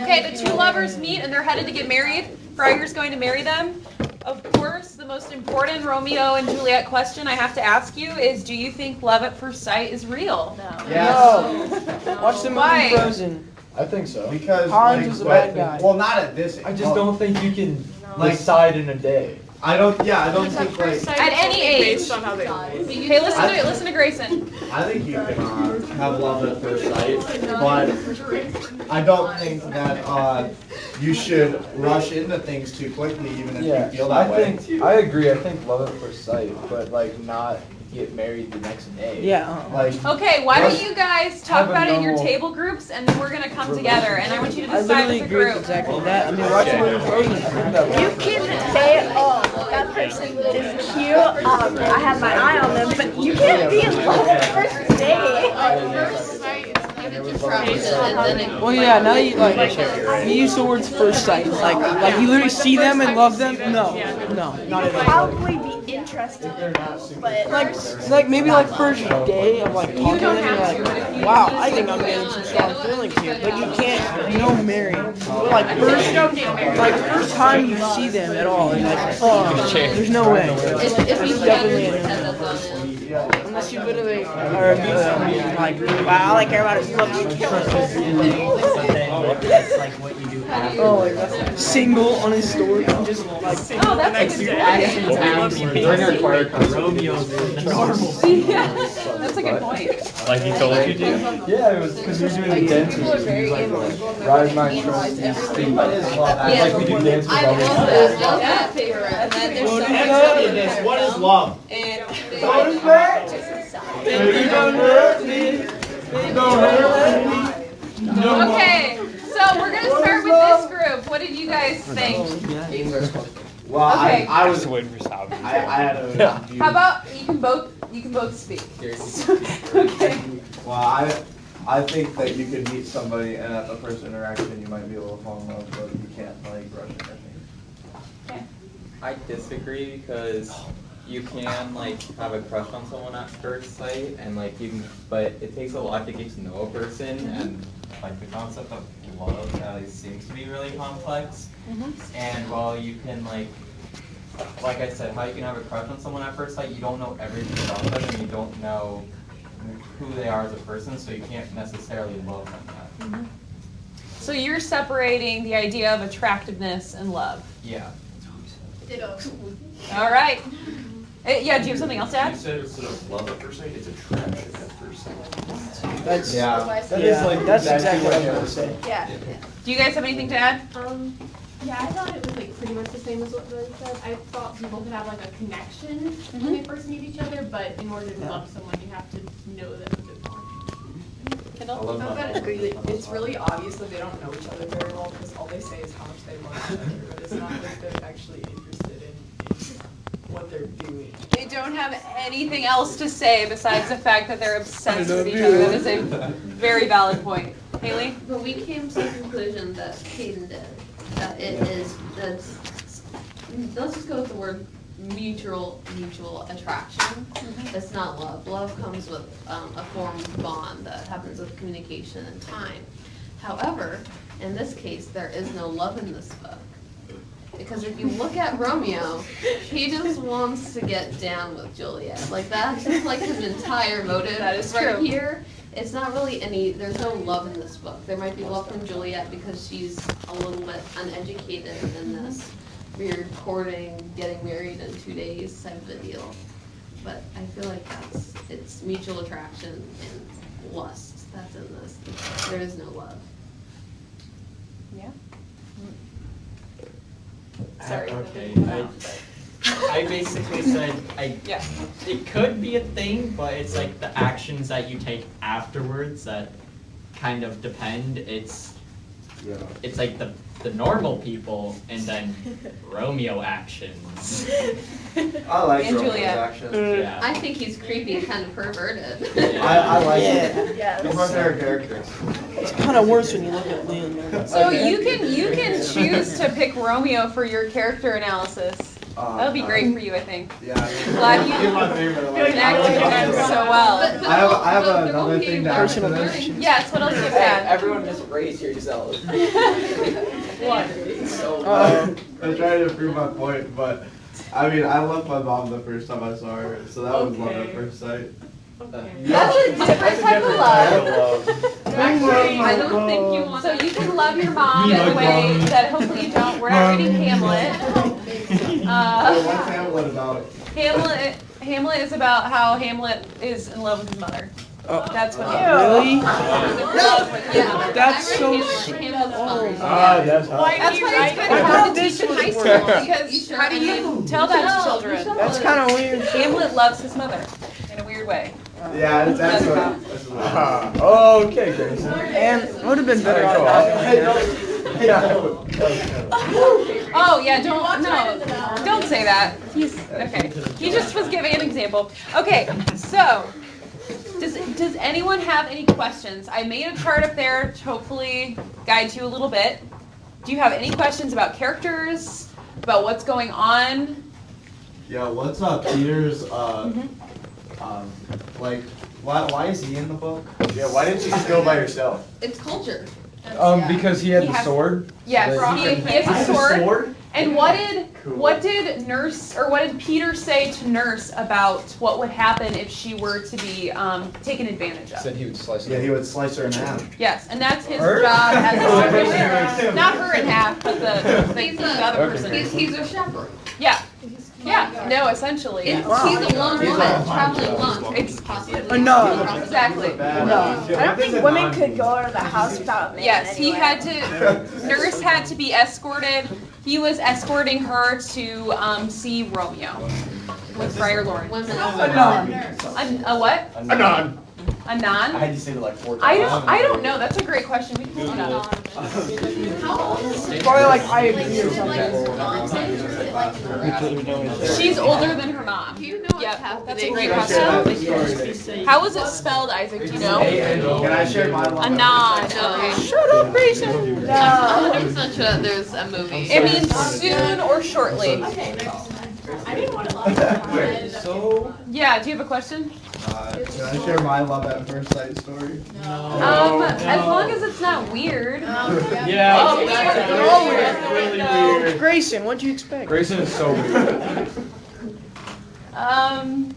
okay, the two lovers meet and they're headed to get married. Friar's going to marry them. Of course, the most important Romeo and Juliet question I have to ask you is, do you think love at first sight is real? No. Yes. No. Watch the movie Why? Frozen. I think so. Because Hans was a bad guy. Well, not at this age. I just don't think you can Like- decide in a day. I don't think like. At any age. Based on how they look. Okay, listen to Grayson. I think you can have love at first sight, but I don't think that you should rush into things too quickly, even if you feel that way. I agree. I think love at first sight, but like not get married the next day. Yeah. Like. Okay, why don't you guys talk Have a about it in your normal table groups, and then we're gonna come together, and I want you to I decide literally as a agree with group. exactly that. I mean, watch the movie Frozen. You can say, oh, that person is cute. I have my eye on them, but you can't be in love at first date. Well, yeah. Now you you use the words first sight. Like you literally see them and love them. No, not at all. Probably be interested, but Like maybe like first day of like talking to them, you're like, wow, I think I'm getting some strong feelings here. But you can't, marry. But like first time you see them at all, you're like, oh, there's no way. It's definitely a no. Unless you literally are like, wow, all I care about is love you. Oh, single on his story, and just like. Oh, that's a good point. During our choir class, Romeo's normal. Yeah, that's a good point. Like he told you to? Yeah, it was because he was doing the dances. He was like, ride my trusty steed. Like we do dances I all the love time. that. I love that paper. And then there's so much What is love? And What is that? Baby, don't hurt me. Don't hurt me. Okay, so we're gonna start with this group. What did you guys think? Well, Okay. I was. waiting for Salvi. I had a. How about you can both speak. Okay. Well, I think that you could meet somebody and at the first interaction you might be able to fall in love, but you can't like rush it, I think. I disagree because you can like have a crush on someone at first sight, and like you can, but it takes a lot to get to know a person, and like the concept of love at least seems to be really complex. And while you can like I said, how you can have a crush on someone at first sight, you don't know everything about them, and you don't know who they are as a person, so you can't necessarily love them yet. So you're separating the idea of attractiveness and love. Yeah. Ditto. All right. Yeah, do you have something else to You add? said instead of love at first sight, it's attraction at first sight. That's That's exactly what I was gonna say. yeah. Do you guys have anything to add? Yeah, I thought it was like pretty much the same as what Rose said. I thought people could have like a connection when they first meet each other, but in order to love someone, you have to know them a bit more. Kendall? I'm gonna agree that it's really obvious that they don't know each other very well because all they say is how much they love each other, but it's not like they're actually interested in what they're doing. They don't have anything else to say besides the fact that they're obsessed with each other. That is a very valid point. Haley? But we came to the conclusion that Hayden did, that it is, let's just go with the word mutual attraction. It's not love. Love comes with a form of bond that happens with communication and time. However, in this case, there is no love in this book. Because if you look at Romeo, he just wants to get down with Juliet. Like that's just like his entire motive. That is right true. Here. It's not really there's no love in this book. There might be love from Juliet because she's a little bit uneducated in this weird courting, getting married in 2 days type of a deal. But I feel like it's mutual attraction and lust that's in this. There is no love. Yeah. Sorry. Okay. I basically said it could be a thing, but it's like the actions that you take afterwards that kind of depend. It's like the normal people and then Romeo actions. I like And Romeo's Juliet. actions. Yeah. I think he's creepy and kind of perverted. I like it. Yeah. He's my favorite character. It's kind of worse when you look at Liam. So you can choose to pick Romeo for your character analysis. That would be great for you, I think. Yeah. Glad you He's my favorite. connected so well. I have another thing to add to this. Yes, what else do you have? Everyone just raise yourself. I'm trying to prove my point, but I mean, I loved my mom the first time I saw her, so that was love at first sight. That's a different type of love. Actually, I don't think you want. So you can love your mom in a way that hopefully you don't. We're not reading Hamlet. What's Hamlet about? Hamlet is about how Hamlet is in love with his mother. Oh. That's what. Really? Yeah. That's so That's why it's kind of hard to teach in high school because how do you tell that to children? That's kind of weird. Hamlet loves his mother in a weird way. Yeah, that's what. Okay, Grace. And it would have been better off Oh yeah, don't say that. He's okay. He just was giving an example. Okay, so does anyone have any questions? I made a chart up there to hopefully guide you a little bit. Do you have any questions about characters, about what's going on? Yeah, what's up, Peter's? Like, why is he in the book? Yeah, why didn't you just go by yourself? It's culture. Because he had the sword. Yes, he has a sword. And what did Peter say to Nurse about what would happen if she were to be taken advantage of? Said he would slice her. Yeah, he would slice her in half. Yes, and that's his job as a not her in half, but the other person. He's a shepherd. Yeah. Yeah, no, essentially. He's a lone woman traveling alone. Exactly. I don't think women could go out of the house without a man. Yes, he anyway. had to. Nurse had to be escorted. He was escorting her to see Romeo with Friar Lawrence. A what? A nun. A non? I had to say it like 4 times. I don't know. That's a great question. We can look it up. Probably like I agree or something. She's older than her mom. Do you know what's Yep, happening? that's a great question. How was it spelled, Isaac? Do you know? Can I share my love? A non. Okay. Shut up, Grayson. No. I'm 100% sure that there's a movie. It means soon or shortly. I didn't want to lie. So, Yeah. Do you have a question? can I share my love at first sight story? As long as it's not weird. Yeah. They're all weird. Really weird. Grayson, what'd you expect? Grayson is so weird.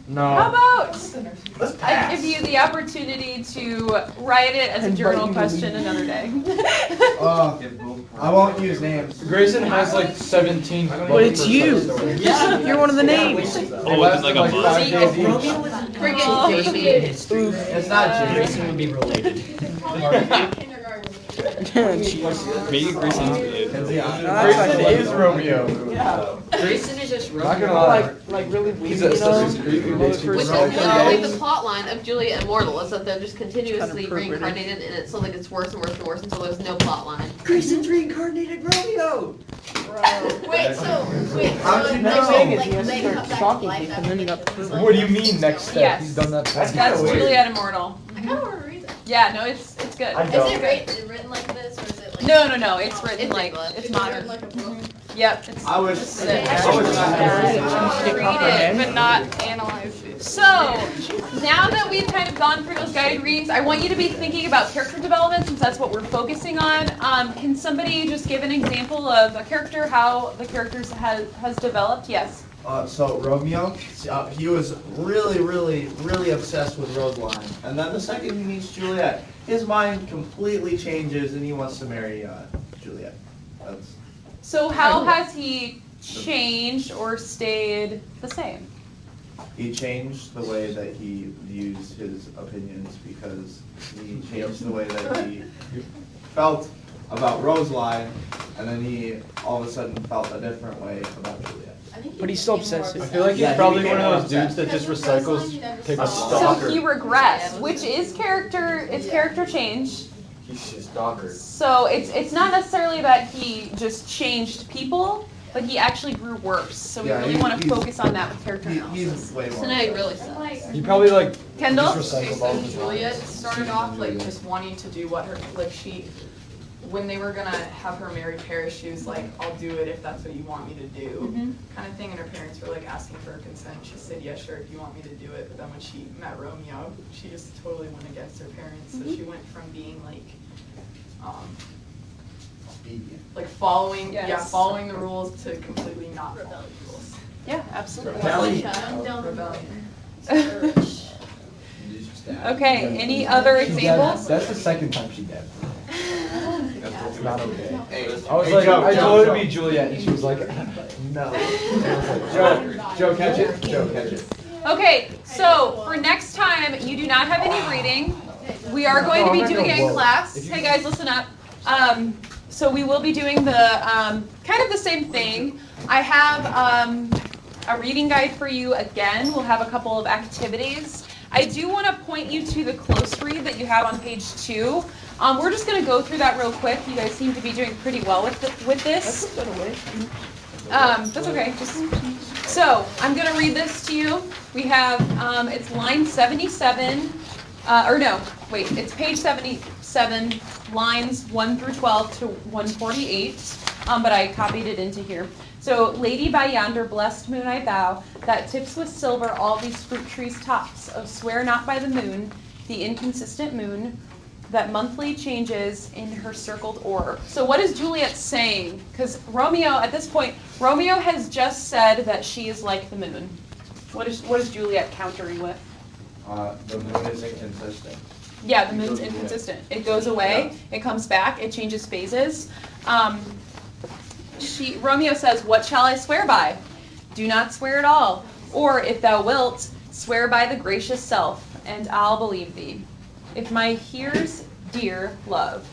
No. How about I give you the opportunity to write it as a journal question another day. I won't use names. Grayson has like 17. But it's you. You're one of the names. Oh, it's like a month. It's not Jimmy. Grayson would be related. Maybe Grayson's good. Grayson is Romeo. Yeah. Grayson is just Not gonna lie. Like really weird, He's a you know? Which is literally the plot line of Juliet and Mortal, is that they're just continuously reincarnated, and it's so like it's worse and worse and worse until there's no plot line. Grayson's reincarnated Romeo! Wait, How'd you know? like, He has to they start come back stalking to life people, and then he got after proven. What do you mean next step? Yes. He's done that. That's Juliet Immortal. I kind of want to read it. Yeah, no, it's good. I Is don't. it written like this, or is it like? No, it's written like, it's modern. Like a book. Yep, it's. I was. This is it. I Read it, but not analyze it. So, now that we've kind of gone through those guided readings, I want you to be thinking about character development since that's what we're focusing on. Can somebody just give an example of a character, how the character has developed? Yes. So Romeo, he was really obsessed with Rosaline, and then the second he meets Juliet, his mind completely changes and he wants to marry Juliet. That's So how has he changed or stayed the same? He changed the way that he views his opinions because he changed the way that he felt about Rosaline, and then he all of a sudden felt a different way about Juliet. But he's still obsessive. I feel like he's probably one of those dudes that just recycles pictures. So he regressed, which is character. It's character change. He's a stalker. So it's not necessarily that he just changed people, but he actually grew worse. So we really want to focus on that with character analysis. He's way more. So now he really sucks. He probably like Kendall? just Okay, recycled so all of his Juliet lines. started off like just wanting to do what her, like when they were gonna have her marry Paris, she was like, I'll do it if that's what you want me to do, kind of thing. And her parents were like asking for her consent. She said, yeah, sure, if you want me to do it. But then when she met Romeo, she just totally went against her parents. So she went from being like following the rules to completely not following the rules. Yeah, absolutely. Rebellion. Okay, any other She examples? That's the second time she did. That's not okay. I was Hey, like, Joe, I Joe, told her Joe. to be Juliet, and she was like, No. Joe, catch it. Joe, catch it. Okay, so for next time, you do not have any reading. We are going to be doing it in class. Hey guys, listen up. So we will be doing the kind of the same thing. I have a reading guide for you again. We'll have a couple of activities. I do want to point you to the close read that you have on page 2. We're just going to go through that real quick. You guys seem to be doing pretty well with this. That's okay. So I'm going to read this to you. We have, it's line 77, it's page 77, lines 1 through 12 to 148, but I copied it into here. So, Lady, by yonder blessed moon I vow, that tips with silver all these fruit trees' tops, of swear not by the moon, the inconsistent moon, that monthly changes in her circled orb. So what is Juliet saying? Because Romeo, at this point, Romeo has just said that she is like the moon. What is Juliet countering with? The moon is inconsistent. Yeah, the moon's inconsistent. It goes away, it comes back, it changes phases. Romeo says, what shall I swear by? Do not swear at all. Or, if thou wilt, swear by the gracious self, and I'll believe thee. If my hears dear love.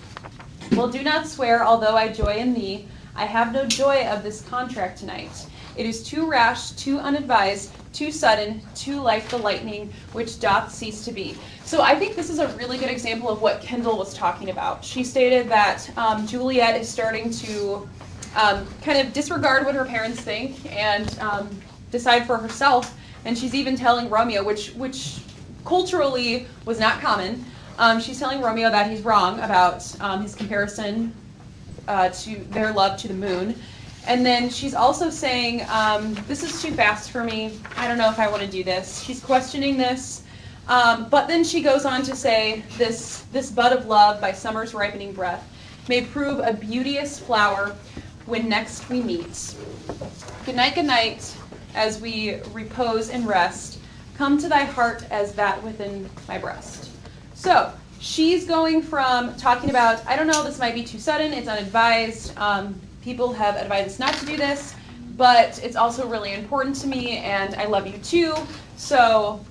Well, do not swear, although I joy in thee. I have no joy of this contract tonight. It is too rash, too unadvised, too sudden, too like the lightning, which doth cease to be. So I think this is a really good example of what Kendall was talking about. She stated that Juliet is starting to kind of disregard what her parents think and decide for herself. And she's even telling Romeo, which culturally was not common. She's telling Romeo that he's wrong about his comparison to their love to the moon. And then she's also saying, this is too fast for me. I don't know if I want to do this. She's questioning this. But then she goes on to say, this bud of love by summer's ripening breath may prove a beauteous flower when next we meet. Good night, as we repose and rest. Come to thy heart as that within my breast. So she's going from talking about, I don't know, this might be too sudden, it's unadvised, people have advised us not to do this, but it's also really important to me and I love you too, so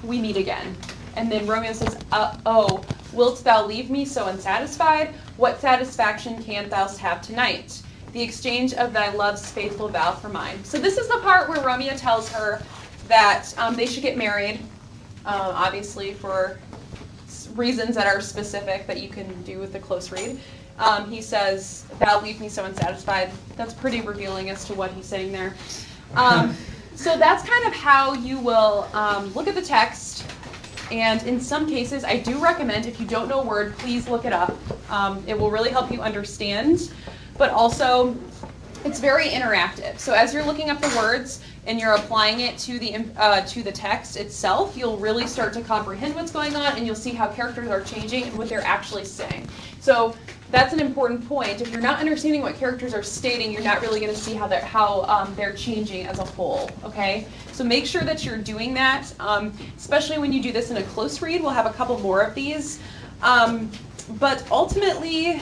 we meet again. And then Romeo says, oh, wilt thou leave me so unsatisfied? What satisfaction canst thou have tonight? The exchange of thy love's faithful vow for mine. So this is the part where Romeo tells her that they should get married, obviously for reasons that are specific that you can do with the close read. he says, "Thou leave me so unsatisfied." That's pretty revealing as to what he's saying there. So that's kind of how you will look at the text. And in some cases, I do recommend, if you don't know a word, please look it up. It will really help you understand. But also, it's very interactive. So as you're looking up the words and you're applying it to the text itself, you'll really start to comprehend what's going on, and you'll see how characters are changing and what they're actually saying. So that's an important point. If you're not understanding what characters are stating, you're not really going to see how they're changing as a whole. Okay, so make sure that you're doing that, especially when you do this in a close read. We'll have a couple more of these, but ultimately,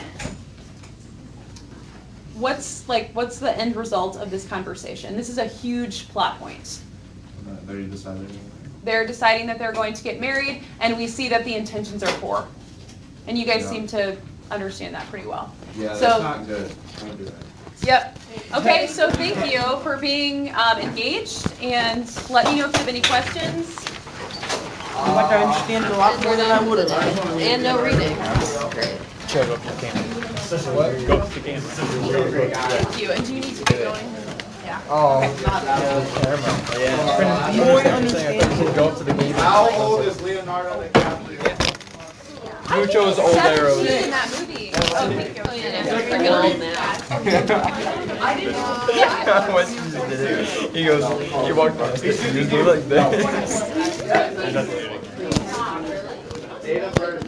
what's the end result of this conversation? This is a huge plot point. They're deciding that they're going to get married, and we see that the intentions are poor. And you guys seem to understand that pretty well. Yeah, so, that's not good. Don't do that. Yep. Okay, so thank you for being engaged, and let me know if you have any questions. Like I understand it a lot more than I would have. And no reading. Great. Go up to the camera. Go up to the camera. Thank you. And do you need to get going? Yeah. Oh, go up to the game. How old is Leonardo DiCaprio? Mucho's old arrows. In that movie. Oh, thank you. Oh, yeah, they're freaking old now. I didn't. He goes, he walked past us, he was doing like this. Date of birth.